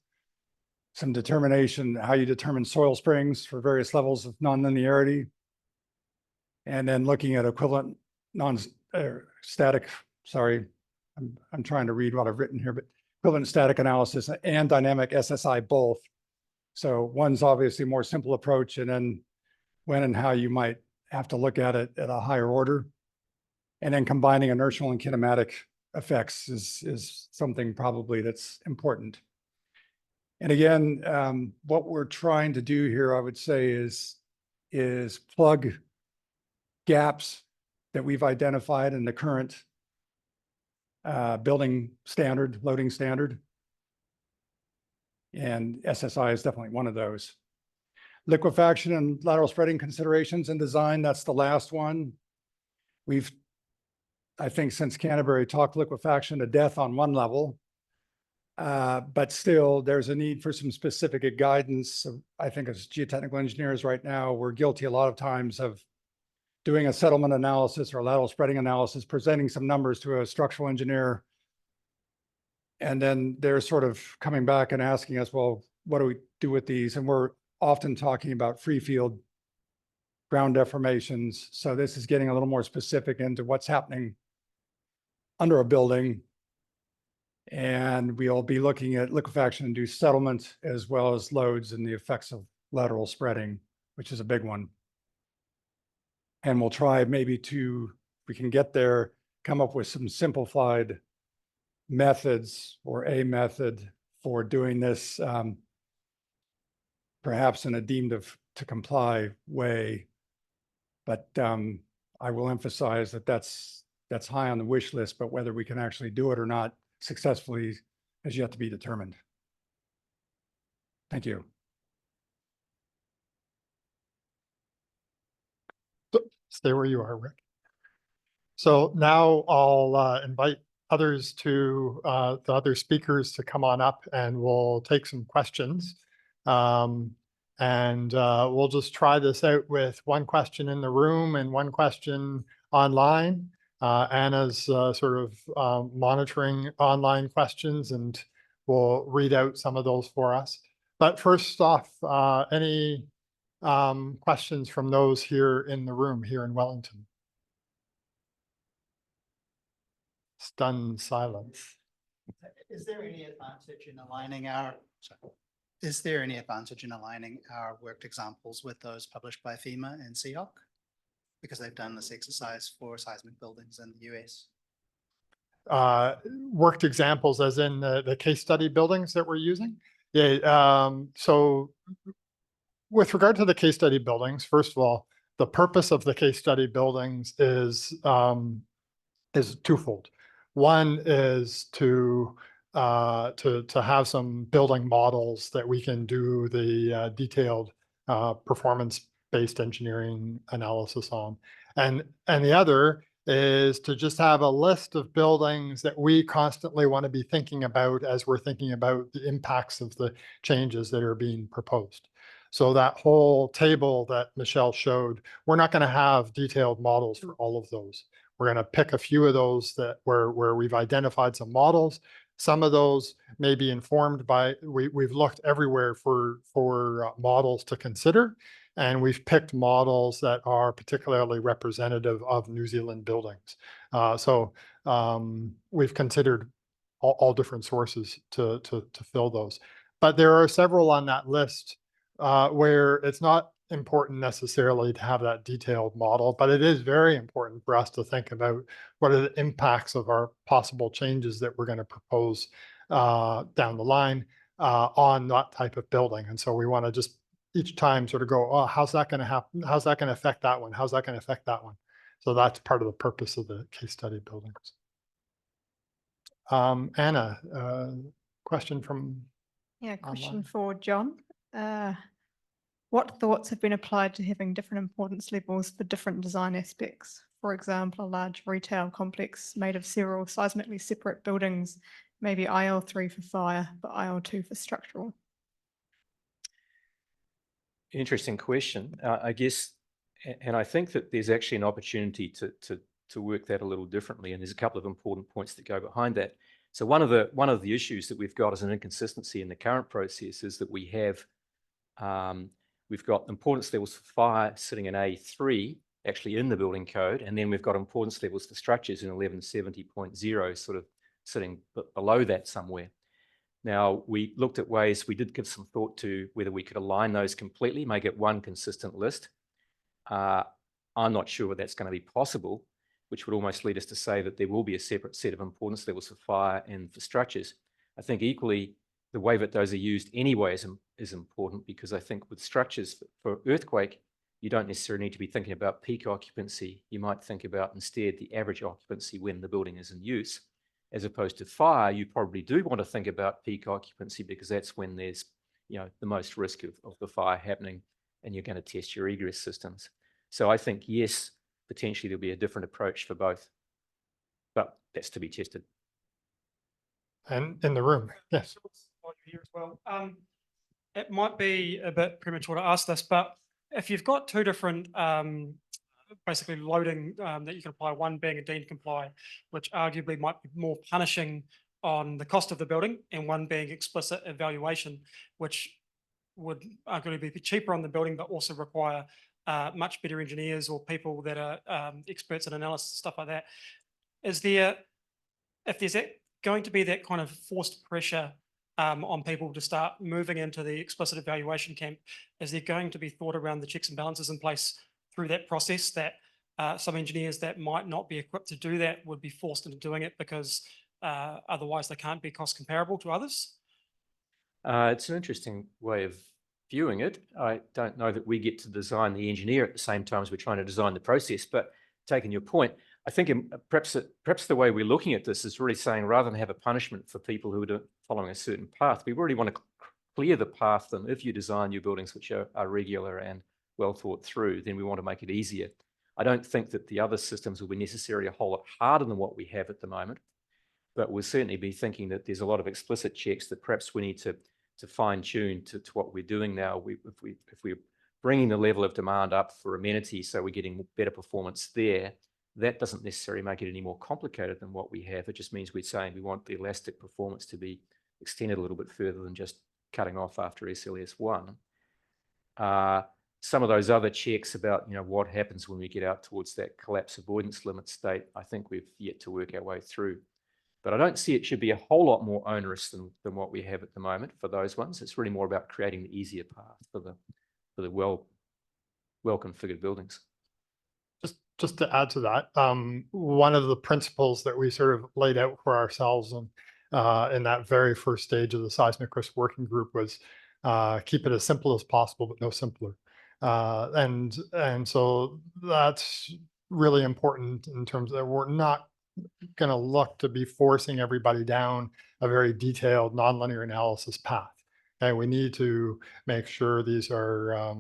Some determination, how you determine soil springs for various levels of nonlinearity. And then looking at equivalent static, sorry, I'm trying to read what I've written here, but equivalent static analysis and dynamic SSI both. So one's obviously a more simple approach, and then when and how you might have to look at it at a higher order. And then combining inertial and kinematic effects is something probably that's important. And again, what we're trying to do here, I would say, is plug gaps that we've identified in the current building standard, loading standard. And SSI is definitely one of those. Liquefaction and lateral spreading considerations in design, that's the last one. We've, I think, since Canterbury talked liquefaction to death on one level, but still there's a need for some specific guidance. I think as geotechnical engineers right now, we're guilty a lot of times of doing a settlement analysis or lateral spreading analysis, presenting some numbers to a structural engineer. And then they're sort of coming back and asking us, well, what do we do with these? And we're often talking about free field ground deformations. So this is getting a little more specific into what's happening under a building. And we'll be looking at liquefaction-induced settlement as well as loads and the effects of lateral spreading, which is a big one. And we'll try maybe to, if we can get there, come up with some simplified methods or a method for doing this, perhaps in a deemed to comply way. But I will emphasize that that's high on the wish list, but whether we can actually do it or not successfully has yet to be determined. Thank you. Stay where you are, Rick. So now I'll invite others to the other speakers to come on up, and we'll take some questions. And we'll just try this out with one question in the room and one question online. Anna's sort of monitoring online questions, and we'll read out some of those for us. But first off, any questions from those here in the room here in Wellington? Stunned silence. Is there any advantage in aligning our, is there any advantage in aligning our worked examples with those published by FEMA and CEOC? Because they've done this exercise for seismic buildings in the US. Worked examples as in the case study buildings that we're using? Yeah, so with regard to the case study buildings, first of all, the purpose of the case study buildings is twofold. One is to to have some building models that we can do the detailed performance-based engineering analysis on. And the other is to just have a list of buildings that we constantly want to be thinking about as we're thinking about the impacts of the changes that are being proposed. So that whole table that Michelle showed, we're not going to have detailed models for all of those. We're going to pick a few of those that where we've identified some models. Some of those may be informed by, we've looked everywhere for models to consider, and we've picked models that are particularly representative of New Zealand buildings. We've considered all different sources to fill those. But there are several on that list where it's not important necessarily to have that detailed model, but it is very important for us to think about what are the impacts of our possible changes that we're going to propose down the line on that type of building. And so we want to just each time sort of go, oh, how's that going to happen? How's that going to affect that one? How's that going to affect that one? So that's part of the purpose of the case study buildings. Anna, question from Yeah, question online. for John. What thoughts have been applied to having different importance levels for different design aspects? For example, a large retail complex made of several seismically separate buildings, maybe IL3 for fire, but IL2 for structural. Interesting question, I guess, and I think that there's actually an opportunity to work that a little differently, and there's a couple of important points that go behind that. So one of the issues that we've got as an inconsistency in the current process is that we've got importance levels for fire sitting in A3, actually in the building code, and then we've got importance levels for structures in 1170.0 sort of sitting below that somewhere. Now, we looked at ways, we did give some thought to whether we could align those completely, make it one consistent list. I'm not sure whether that's going to be possible, which would almost lead us to say that there will be a separate set of importance levels for fire and for structures. I think equally, the way that those are used anyway is important, because I think with structures for earthquake, you don't necessarily need to be thinking about peak occupancy. You might think about instead the average occupancy when the building is in use. As opposed to fire, you probably do want to think about peak occupancy, because that's when there's the most risk of the fire happening, and you're going to test your egress systems. So I think, yes, potentially there'll be a different approach for both, but that's to be tested. And in the room, yes. Here as well. It might be a bit premature to ask this, but if you've got two different basically loading that you can apply, one being a deemed comply, which arguably might be more punishing on the cost of the building, and one being explicit evaluation, which would arguably be cheaper on the building, but also require much better engineers or people that are experts in analysis, stuff like that. If there's going to be that kind of forced pressure on people to start moving into the explicit evaluation camp, is there going to be thought around the checks and balances in place through that process that some engineers that might not be equipped to do that would be forced into doing it because otherwise they can't be cost comparable to others? It's an interesting way of viewing it. I don't know that we get to design the engineer at the same time as we're trying to design the process, but taking your point, I think perhaps the way we're looking at this is really saying, rather than have a punishment for people who are following a certain path, we really want to clear the path. And if you design your buildings which are regular and well thought through, then we want to make it easier. I don't think that the other systems will be necessarily a whole lot harder than what we have at the moment, but we'll certainly be thinking that there's a lot of explicit checks that perhaps we need to fine tune to what we're doing now. If we're bringing the level of demand up for amenities, so we're getting better performance there, that doesn't necessarily make it any more complicated than what we have. It just means we're saying we want the elastic performance to be extended a little bit further than just cutting off after SLS1. Some of those other checks about what happens when we get out towards that collapse avoidance limit state, I think we've yet to work our way through. But I don't see it should be a whole lot more onerous than what we have at the moment for those ones. It's really more about creating the easier path for the well configured buildings. Just to add to that, one of the principles that we sort of laid out for ourselves in that very first stage of the seismic risk working group was keep it as simple as possible, but no simpler. And so that's really important in terms of we're not going to look to be forcing everybody down a very detailed nonlinear analysis path. And we need to make sure these are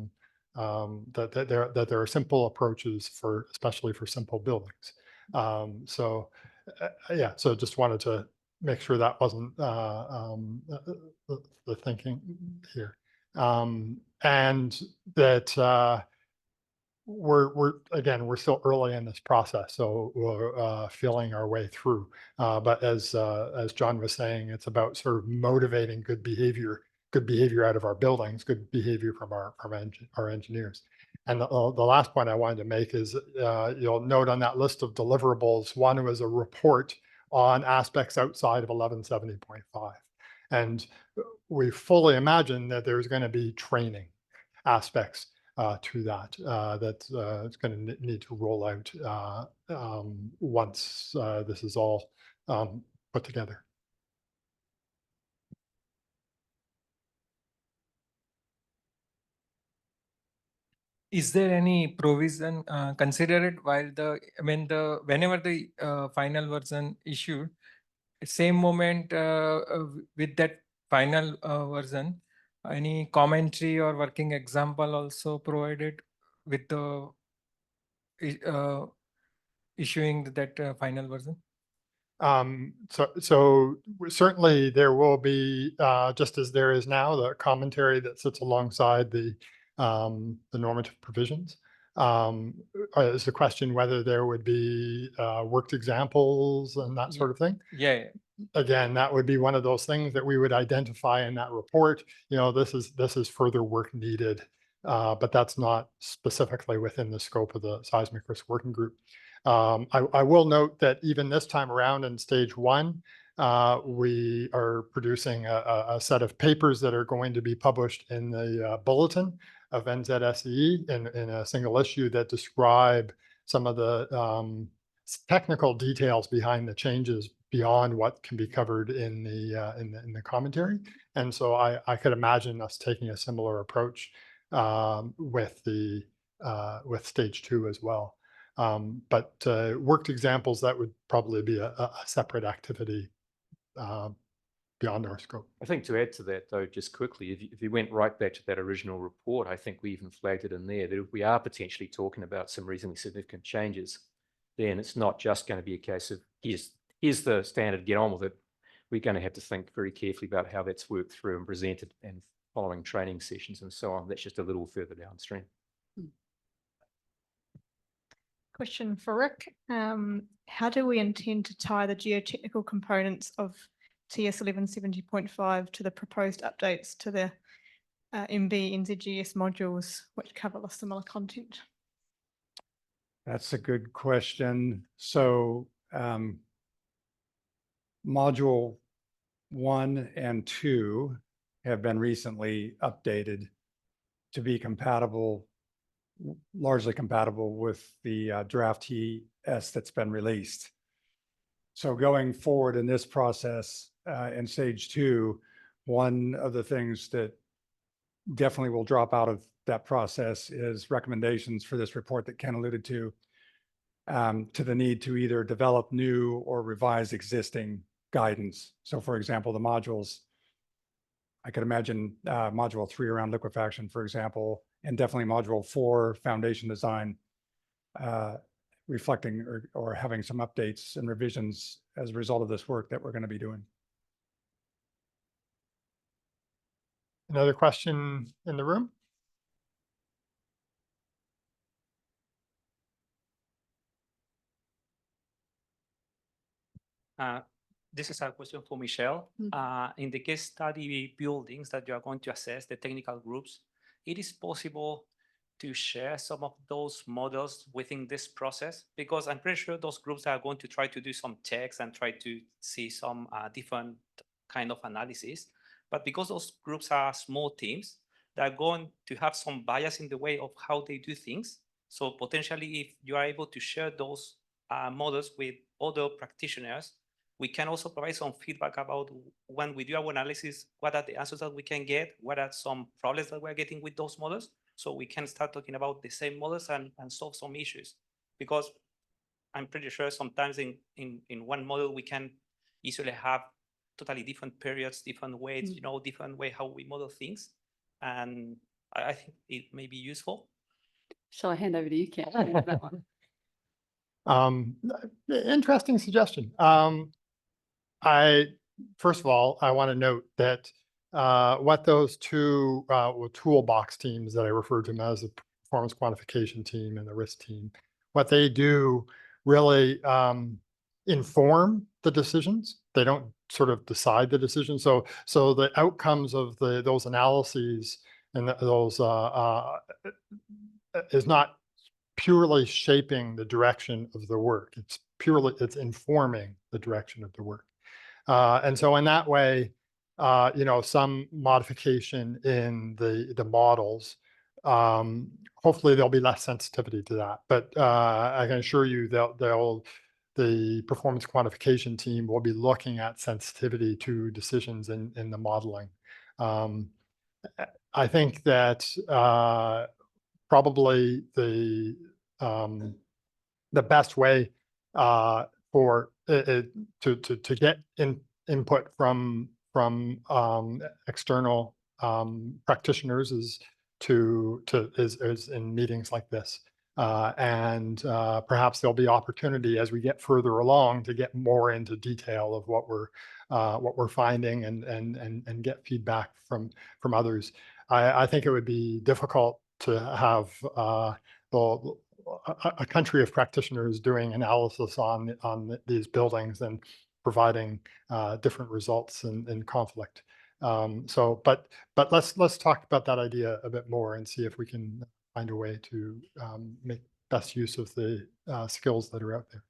that there are simple approaches for, especially for simple buildings. Yeah, so just wanted to make sure that wasn't the thinking here. And that we're still early in this process, so we're feeling our way through. But as John was saying, it's about sort of motivating good behavior out of our buildings, good behavior from our engineers. And the last point I wanted to make is you'll note on that list of deliverables, one was a report on aspects outside of 1170.5. And we fully imagine that there's going to be training aspects to that it's going to need to roll out once this is all put together. Is there any provision considered while whenever the final version issued, same moment with that final version, any commentary or working example also provided with the issuing that final version? So certainly there will be, just as there is now, the commentary that sits alongside the normative provisions. Is the question whether there would be worked examples and that sort of thing? Yeah. Again, that would be one of those things that we would identify in that report. You know, this is further work needed, but that's not specifically within the scope of the seismic risk working group. I will note that even this time around in stage 1, we are producing a set of papers that are going to be published in the bulletin of NZSE in a single issue that describe some of the technical details behind the changes beyond what can be covered in the commentary. And so I could imagine us taking a similar approach with stage 2 as well. But worked examples, that would probably be a separate activity beyond our scope. I think to add to that, though, just quickly, if you went right back to that original report, I think we even flagged it in there that if we are potentially talking about some reasonably significant changes, then it's not just going to be a case of here's the standard, get on with it. We're going to have to think very carefully about how that's worked through and presented and following training sessions and so on. That's just a little further downstream. Question for Rick. How do we intend to tie the geotechnical components of TS1170.5 to the proposed updates to the MB NZGS modules, which cover similar content? That's a good question. So module 1 and 2 have been recently updated to be compatible, largely compatible with the draft TS that's been released. So going forward in this process in stage 2, one of the things that definitely will drop out of that process is recommendations for this report that Ken alluded to the need to either develop new or revise existing guidance. So for example, the modules, I could imagine module 3 around liquefaction, for example, and definitely module 4 foundation design, reflecting or having some updates and revisions as a result of this work that we're going to be doing. Another question in the room? This is a question for Michelle. In the case study buildings that you are going to assess, the technical groups, it is possible to share some of those models within this process? Because I'm pretty sure those groups are going to try to do some checks and try to see some different kind of analysis. But because those groups are small teams, they're going to have some bias in the way of how they do things. So potentially, if you are able to share those models with other practitioners, we can also provide some feedback about when we do our analysis, what are the answers that we can get, what are some problems that we're getting with those models, so we can start talking about the same models and solve some issues. Because I'm pretty sure sometimes in one model, we can easily have totally different periods, different weights, you know, different way how we model things. And I think it may be useful. Shall I hand over to you, Ken? for that one? Interesting suggestion. First of all, I want to note that what those two toolbox teams that I referred to them as, the performance quantification team and the risk team, what they do really inform the decisions. They don't sort of decide the decision. So the outcomes of those analyses and those is not purely shaping the direction of the work. It's informing the direction of the work. And so in that way, you know, some modification in the models, hopefully there'll be less sensitivity to that. But I can assure you the performance quantification team will be looking at sensitivity to decisions in the modeling. I think that probably the best way for to get input from external practitioners is in meetings like this. And perhaps there'll be opportunity as we get further along to get more into detail of what we're finding and get feedback from others. I think it would be difficult to have a country of practitioners doing analysis on these buildings and providing different results in conflict. But let's talk about that idea a bit more and see if we can find a way to make best use of the skills that are out there.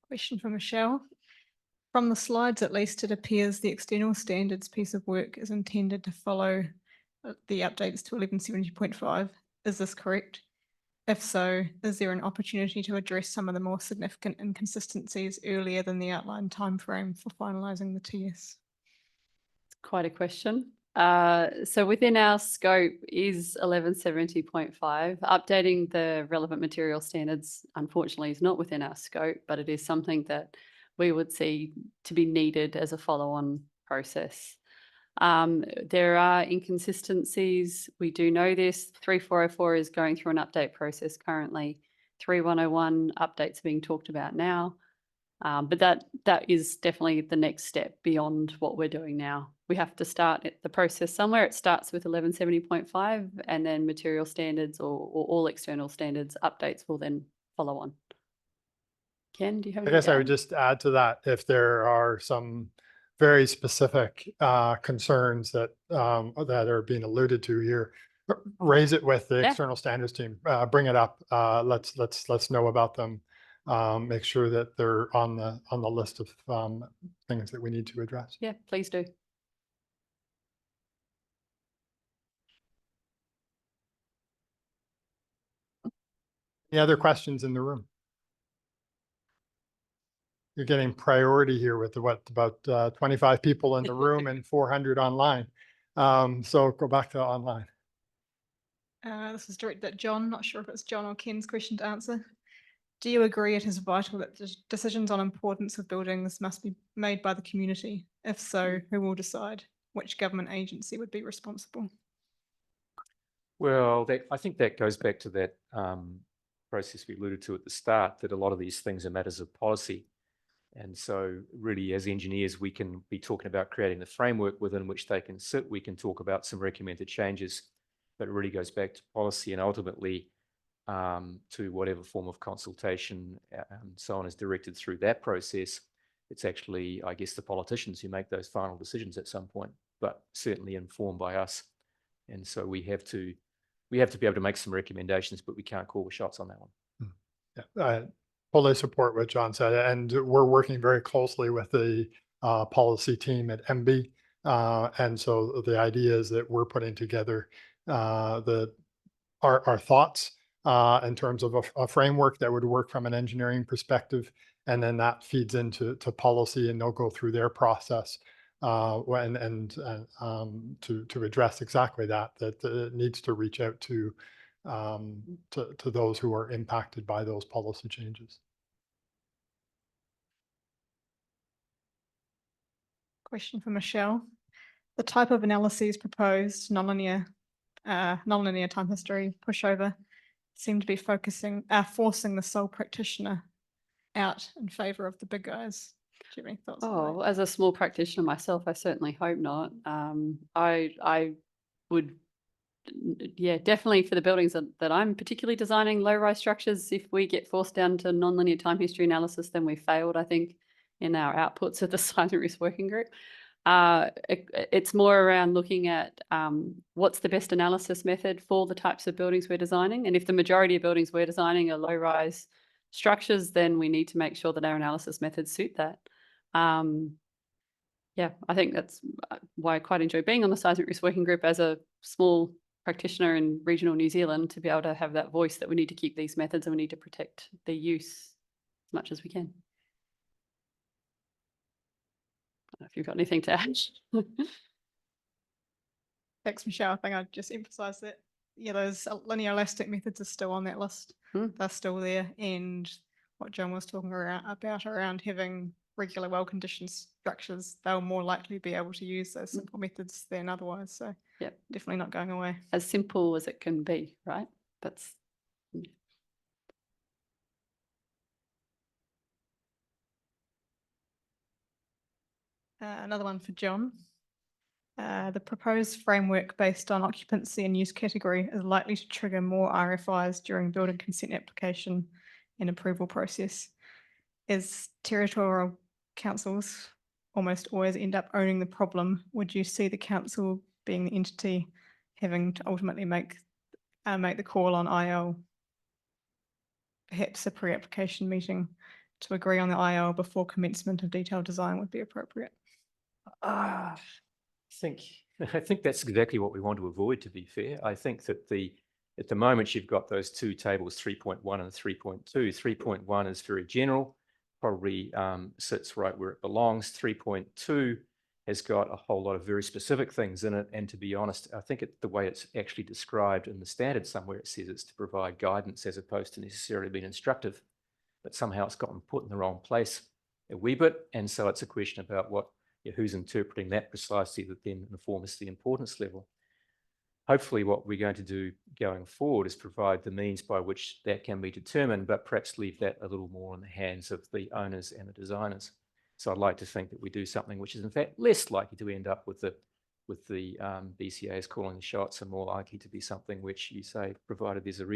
Question for Michelle. From the slides, at least, it appears the external standards piece of work is intended to follow the updates to 1170.5. Is this correct? If so, is there an opportunity to address some of the more significant inconsistencies earlier than the outlined timeframe for finalising the TS? Quite a question. So within our scope is 1170.5. Updating the relevant material standards, unfortunately, is not within our scope, but it is something that we would see to be needed as a follow-on process. There are inconsistencies. We do know this. 3404 is going through an update process currently. 3101 updates are being talked about now. But that is definitely the next step beyond what we're doing now. We have to start the process somewhere. It starts with 1170.5 and then material standards or all external standards updates will then follow on. Ken, do you have I anything guess to I would add? just add to that, if there are some very specific concerns that are being alluded to here, raise it with the Yeah. external standards team. Bring it up. Let's know about them. Make sure that they're on the list of things that we need to address. Yeah, please do. Any other questions in the room? You're getting priority here with about 25 people in the room and 400 online. So go back to online. This is directed at John. Not sure if it's John or Ken's question to answer. Do you agree it is vital that decisions on importance of buildings must be made by the community? If so, who will decide? Which government agency would be responsible? Well, I think that goes back to that process we alluded to at the start, that a lot of these things are matters of policy. And so really, as engineers, we can be talking about creating the framework within which they can sit. We can talk about some recommended changes, but it really goes back to policy and ultimately to whatever form of consultation and so on is directed through that process. It's actually, I guess, the politicians who make those final decisions at some point, but certainly informed by us. And so we have to be able to make some recommendations, but we can't call the shots on that one. Yeah, fully support what John said, and we're working very closely with the policy team at MB. And so the idea is that we're putting together our thoughts in terms of a framework that would work from an engineering perspective, and then that feeds into policy, and they'll go through their process to address exactly that it needs to reach out to to those who are impacted by those policy changes. Question for Michelle. The type of analyses proposed, nonlinear time history, pushover, seem to be forcing the sole practitioner out in favor of the big guys. Do you have any thoughts on Oh, that? as a small practitioner myself, I certainly hope not. I would, yeah, definitely for the buildings that I'm particularly designing, low-rise structures, if we get forced down to nonlinear time history analysis, then we failed, I think, in our outputs of the seismic risk working group. It's more around looking at what's the best analysis method for the types of buildings we're designing. And if the majority of buildings we're designing are low-rise structures, then we need to make sure that our analysis methods suit that. Yeah, I think that's why I quite enjoy being on the seismic risk working group as a small practitioner in regional New Zealand, to be able to have that voice that we need to keep these methods and we need to protect their use as much as we can. I don't know if you've got anything to add. Thanks, Michelle. I think I'd just emphasize that, yeah, those linear elastic methods are still on that list. They're still there. And what John was talking about around having regular well-conditioned structures, they'll more likely be able to use those simple methods than otherwise. So Yep. Definitely not going away. As simple as it can be, right? That's Another one for John. The proposed framework based on occupancy and use category is likely to trigger more RFIs during building consent application and approval process. As territorial councils almost always end up owning the problem, would you see the council being the entity having to ultimately make the call on IL? Perhaps a pre-application meeting to agree on the IL before commencement of detailed design would be appropriate. I think that's exactly what we want to avoid, to be fair. I think that at the moment you've got those two tables, 3.1 and 3.2. 3.1 is very general, probably sits right where it belongs. 3.2 has got a whole lot of very specific things in it. And to be honest, I think the way it's actually described in the standard somewhere, it says it's to provide guidance as opposed to necessarily being instructive. But somehow it's gotten put in the wrong place a wee bit. And so it's a question about who's interpreting that precisely that then informs the importance level. Hopefully what we're going to do going forward is provide the means by which that can be determined, but perhaps leave that a little more in the hands of the owners and the designers. So I'd like to think that we do something which is in fact less likely to end up with the BCAs calling the shots, and more likely to be something which you say, provided there's a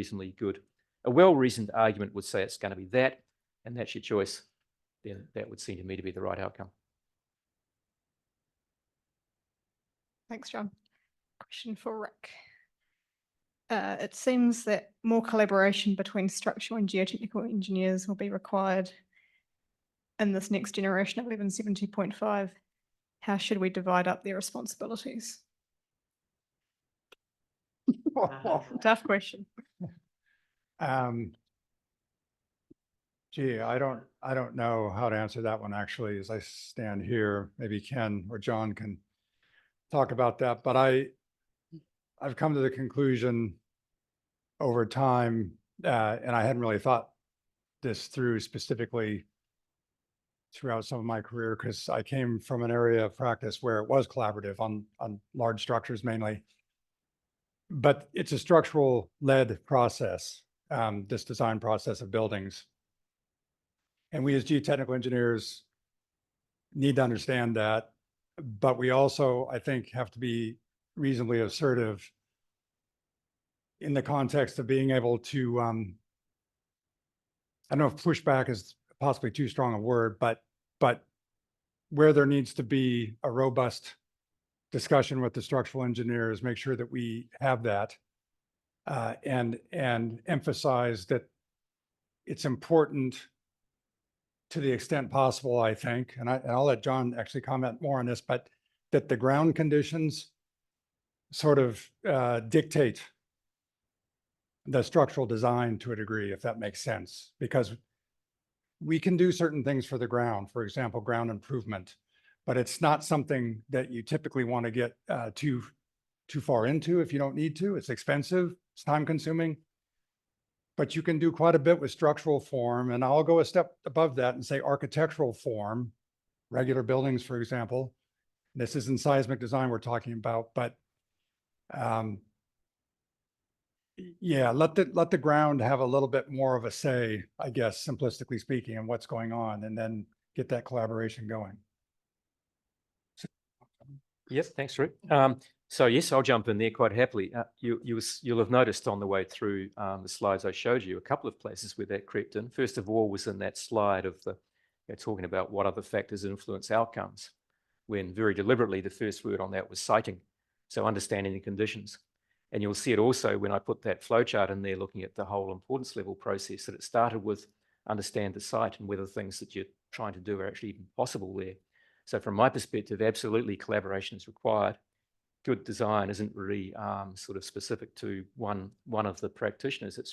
well-reasoned argument would say it's going to be that, and that's your choice, then that would seem to me to be the right outcome. Thanks, John. Question for Rick. It seems that more collaboration between structural and geotechnical engineers will be required in this next generation of 1170.5. How should we divide up their responsibilities? Tough question. Gee, I don't know how to answer that one actually, as I stand here. Maybe Ken or John can talk about that, but I've come to the conclusion over time, and I hadn't really thought this through specifically throughout some of my career, because I came from an area of practice where it was collaborative on large structures mainly. But it's a structural led process, this design process of buildings. And we as geotechnical engineers need to understand that, but we also, I think, have to be reasonably assertive in the context of being able to, I don't know if pushback is possibly too strong a word, but where there needs to be a robust discussion with the structural engineers, make sure that we have that, and emphasize that it's important to the extent possible, I think, and I'll let John actually comment more on this, but that the ground conditions sort of dictate the structural design to a degree, if that makes sense, because we can do certain things for the ground, for example, ground improvement, but it's not something that you typically want to get too too far into if you don't need to. It's expensive, it's time consuming. But you can do quite a bit with structural form, and I'll go a step above that and say architectural form, regular buildings, for example. This isn't seismic design we're talking about, but yeah, let the ground have a little bit more of a say, I guess, simplistically speaking, in what's going on, and then get that collaboration going. Yes, thanks, Rick. So yes, I'll jump in there quite happily. You'll have noticed on the way through the slides I showed you a couple of places where that crept in. First of all was in that slide of talking about what other factors influence outcomes, when very deliberately the first word on that was siting, so understanding the conditions. And you'll see it also when I put that flowchart in there looking at the whole importance level process, that it started with understand the site and whether things that you're trying to do are actually even possible there. So from my perspective, absolutely collaboration is required. Good design isn't really sort of specific to one of the practitioners. It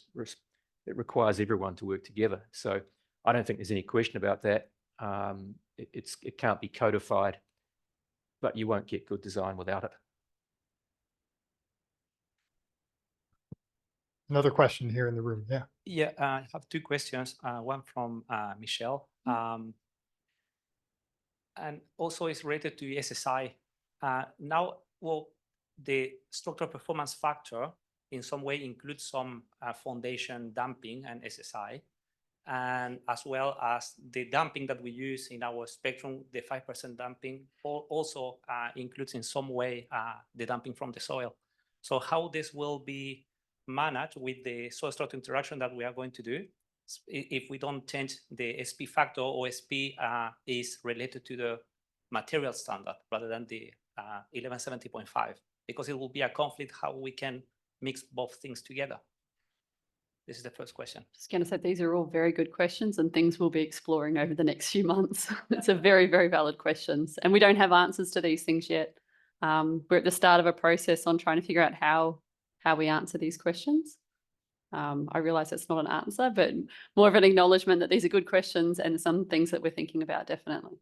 requires everyone to work together. So I don't think there's any question about that. It can't be codified, but you won't get good design without it. Another question here in the room. Yeah. Yeah, I have two questions. One from Michelle. And also is related to SSI. Now, well, the structural performance factor in some way includes some foundation damping and SSI, and as well as the damping that we use in our spectrum, the 5% damping also includes in some way the damping from the soil. So how this will be managed with the soil structure interaction that we are going to do, if we don't change the SP factor, or SP is related to the material standard rather than the 1170.5, because it will be a conflict how we can mix both things together. This is the first question. Just going to say these are all very good questions and things we'll be exploring over the next few months. It's a very, very valid questions, and we don't have answers to these things yet. We're at the start of a process on trying to figure out how we answer these questions. I realize it's not an answer, but more of an acknowledgement that these are good questions and some things that we're thinking about, definitely.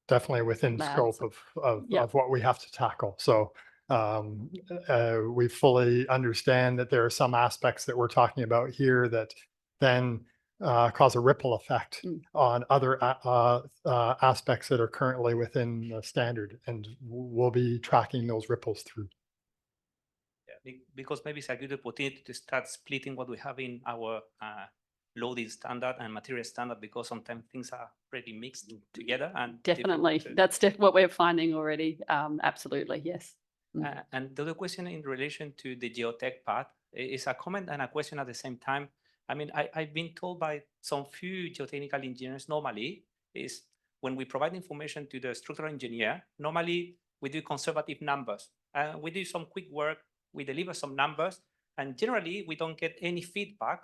Definitely within scope of what we have to tackle. So we fully understand that there are some aspects that we're talking about here that then cause a ripple effect on other aspects that are currently within the standard, and we'll be tracking those ripples through. Yeah, because maybe it's a good opportunity to start splitting what we have in our loading standard and material standard, because sometimes things are pretty mixed together. And definitely, that's what we're finding already. Absolutely, yes. And the other question in relation to the geotech part is a comment and a question at the same time. I mean, I've been told by some few geotechnical engineers normally is when we provide information to the structural engineer, normally we do conservative numbers. We do some quick work, we deliver some numbers, and generally we don't get any feedback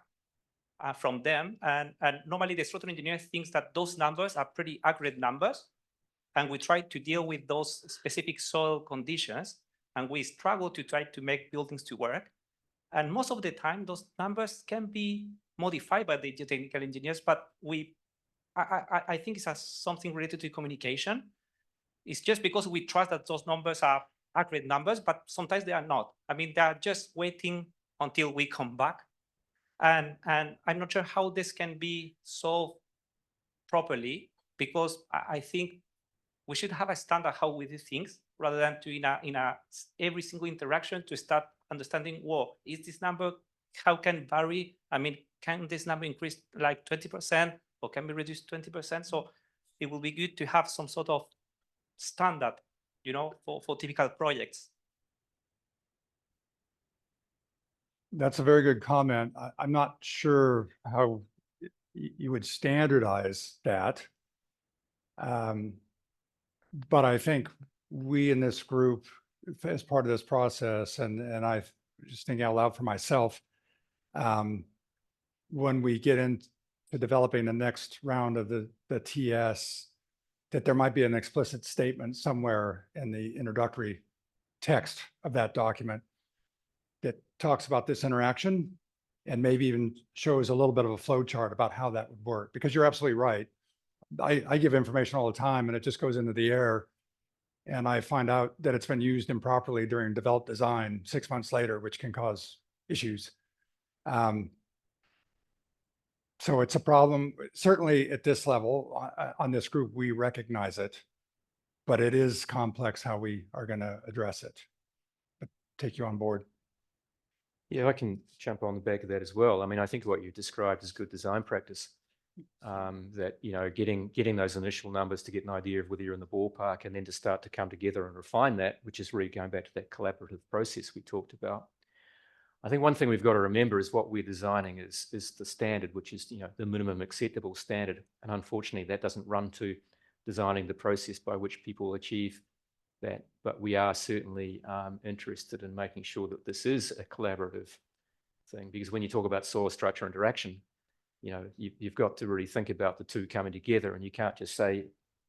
from them. And normally the structural engineer thinks that those numbers are pretty accurate numbers. And we try to deal with those specific soil conditions, and we struggle to try to make buildings to work. And most of the time, those numbers can be modified by the geotechnical engineers, but I think it's something related to communication. It's just because we trust that those numbers are accurate numbers, but sometimes they are not. I mean, they are just waiting until we come back. And I'm not sure how this can be solved properly, because I think we should have a standard how we do things, rather than to in a every single interaction to start understanding, well, is this number, how can it vary? I mean, can this number increase like 20% or can be reduced 20%? So it will be good to have some sort of standard, you know, for typical projects. That's a very good comment. I'm not sure how you would standardize that. But I think we in this group, as part of this process, and I just thinking out loud for myself, when we get into developing the next round of the TS, that there might be an explicit statement somewhere in the introductory text of that document that talks about this interaction, and maybe even shows a little bit of a flow chart about how that would work. Because you're absolutely right. I give information all the time and it just goes into the air. and I find out that it's been used improperly during developed design 6 months later, which can cause issues. So it's a problem. Certainly at this level, on this group, we recognize it, but it is complex how we are going to address it. But take you on board. Yeah, I can jump on the back of that as well. I mean, I think what you described is good design practice. That, you know, getting those initial numbers to get an idea of whether you're in the ballpark, and then to start to come together and refine that, which is really going back to that collaborative process we talked about. I think one thing we've got to remember is what we're designing is the standard, which is, you know, the minimum acceptable standard. And unfortunately, that doesn't run to designing the process by which people achieve that. But we are certainly interested in making sure that this is a collaborative thing, because when you talk about soil structure interaction, you know, you've got to really think about the two coming together, and you can't just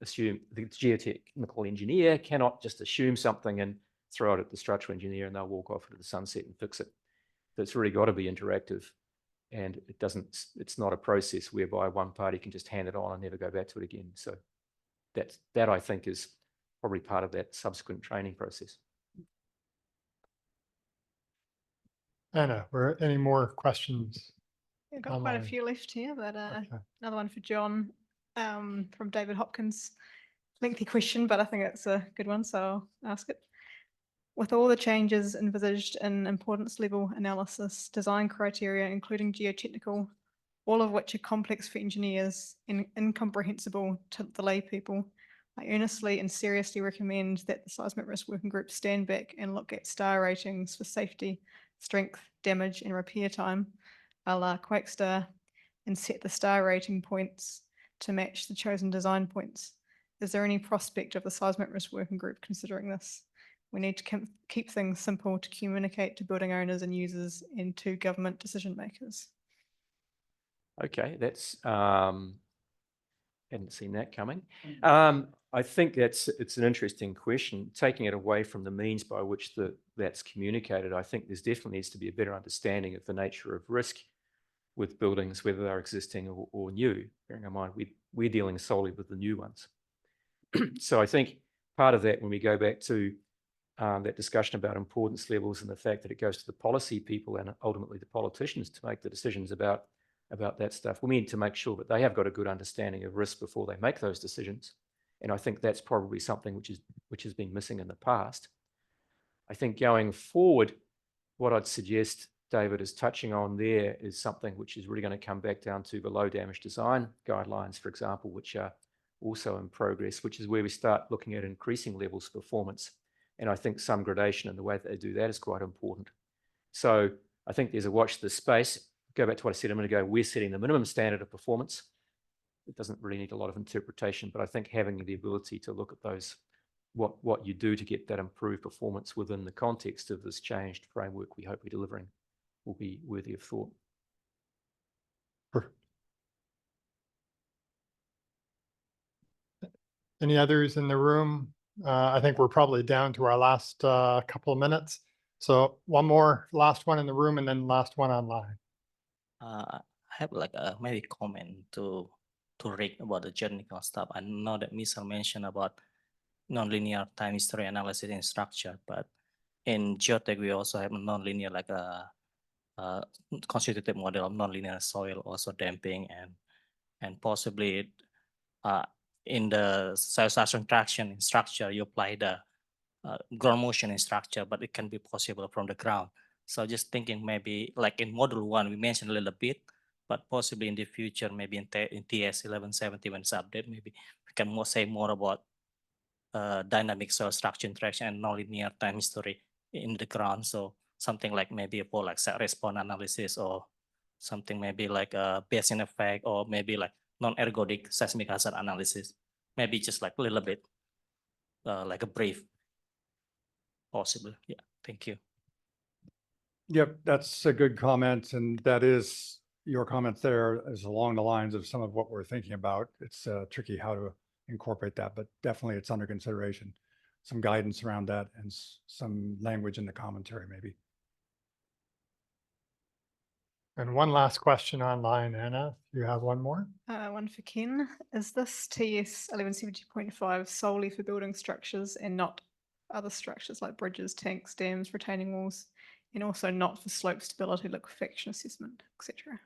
assume the geotechnical engineer cannot just assume something and throw it at the structural engineer and they'll walk off into the sunset and fix it. So it's really got to be interactive, and it's not a process whereby one party can just hand it on and never go back to it again. So that I think is probably part of that subsequent training process. Anna, were any more questions? I've got quite a Online. few left here, but Okay. another one for John from David Hopkins. Lengthy question, but I think it's a good one, so I'll ask it. With all the changes envisaged in importance level analysis, design criteria, including geotechnical, all of which are complex for engineers and incomprehensible to the lay people, I earnestly and seriously recommend that the Seismic Risk Working Group stand back and look at star ratings for safety, strength, damage, and repair time, a la Quakestar, and set the star rating points to match the chosen design points. Is there any prospect of the Seismic Risk Working Group considering this? We need to keep things simple to communicate to building owners and users and to government decision makers. Okay, that's hadn't seen that coming. I think it's an interesting question. Taking it away from the means by which that's communicated, I think there's definitely needs to be a better understanding of the nature of risk with buildings, whether they're existing or new. Bearing in mind we're dealing solely with the new ones. So I think part of that, when we go back to that discussion about importance levels and the fact that it goes to the policy people and ultimately the politicians to make the decisions about that stuff, we need to make sure that they have got a good understanding of risk before they make those decisions. And I think that's probably something which has been missing in the past. I think going forward, what I'd suggest David is touching on there is something which is really going to come back down to the low damage design guidelines, for example, which are also in progress, which is where we start looking at increasing levels of performance. And I think some gradation in the way that they do that is quite important. So I think there's a watch this space. Go back to what I said a minute ago, we're setting the minimum standard of performance. It doesn't really need a lot of interpretation, but I think having the ability to look at those, what you do to get that improved performance within the context of this changed framework we hope we're delivering will be worthy of thought. Any others in the room? I think we're probably down to our last couple of minutes. So one more, last one in the room, and then last one online. I have like a maybe comment to Rick about the geotechnical stuff. I know that Michelle mentioned about nonlinear time history analysis and structure, but in geotech we also have nonlinear like a constitutive model of nonlinear soil, also damping and possibly in the soil traction in structure you apply the ground motion in structure, but it can be possible from the ground. So just thinking maybe like in module 1, we mentioned a little bit, but possibly in the future, maybe in TS1170 when it's updated, maybe we can say more about dynamic soil structure interaction and nonlinear time history in the ground. So something like maybe about like set response analysis or something maybe like a basin effect or maybe like non-ergodic seismic hazard analysis. Maybe just like a little bit like a brief possible. Yeah, thank you. Yep, that's a good comment. And that is, your comments there is along the lines of some of what we're thinking about. It's tricky how to incorporate that, but definitely it's under consideration. Some guidance around that and some language in the commentary maybe. And one last question online, Anna, you have one more? One for Ken. Is this TS 1170.5 solely for building structures and not other structures like bridges, tanks, dams, retaining walls, and also not for slope stability, liquefaction assessment, etc.?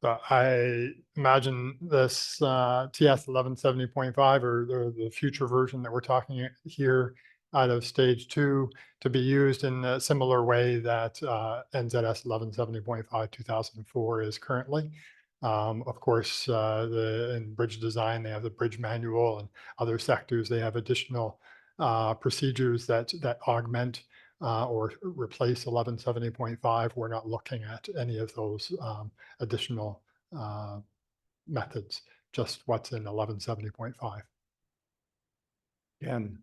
So I imagine this TS 1170.5 or the future version that we're talking here out of stage 2 to be used in a similar way that NZS 1170.5 2004 is currently. Of course, in bridge design, they have the bridge manual, and other sectors, they have additional procedures that augment or replace 1170.5. We're not looking at any of those additional methods, just what's in 1170.5. Again,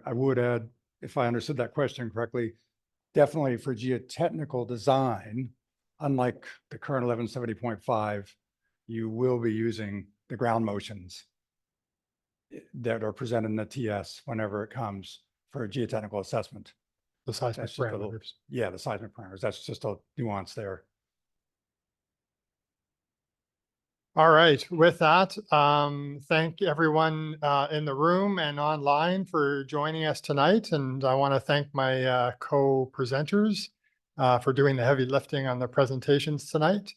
I would add, if I understood that question correctly, definitely for geotechnical design, unlike the current 1170.5, you will be using the ground motions that are presented in the TS whenever it comes for geotechnical assessment. The seismic That's just a little- parameters. Yeah, the seismic parameters. That's just a nuance there. All right, with that, thank everyone in the room and online for joining us tonight. And I want to thank my co-presenters for doing the heavy lifting on the presentations tonight.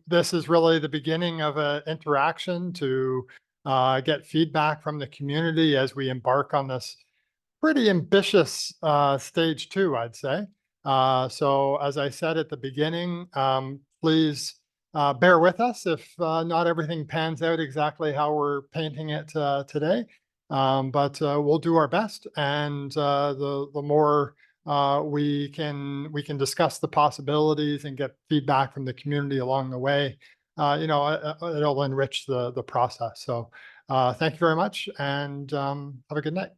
This is really the beginning of an interaction to get feedback from the community as we embark on this pretty ambitious stage 2, I'd say. So as I said at the beginning, please bear with us if not everything pans out exactly how we're painting it today. But we'll do our best, and the more we can discuss the possibilities and get feedback from the community along the way, it'll enrich the process. So thank you very much, and have a good night.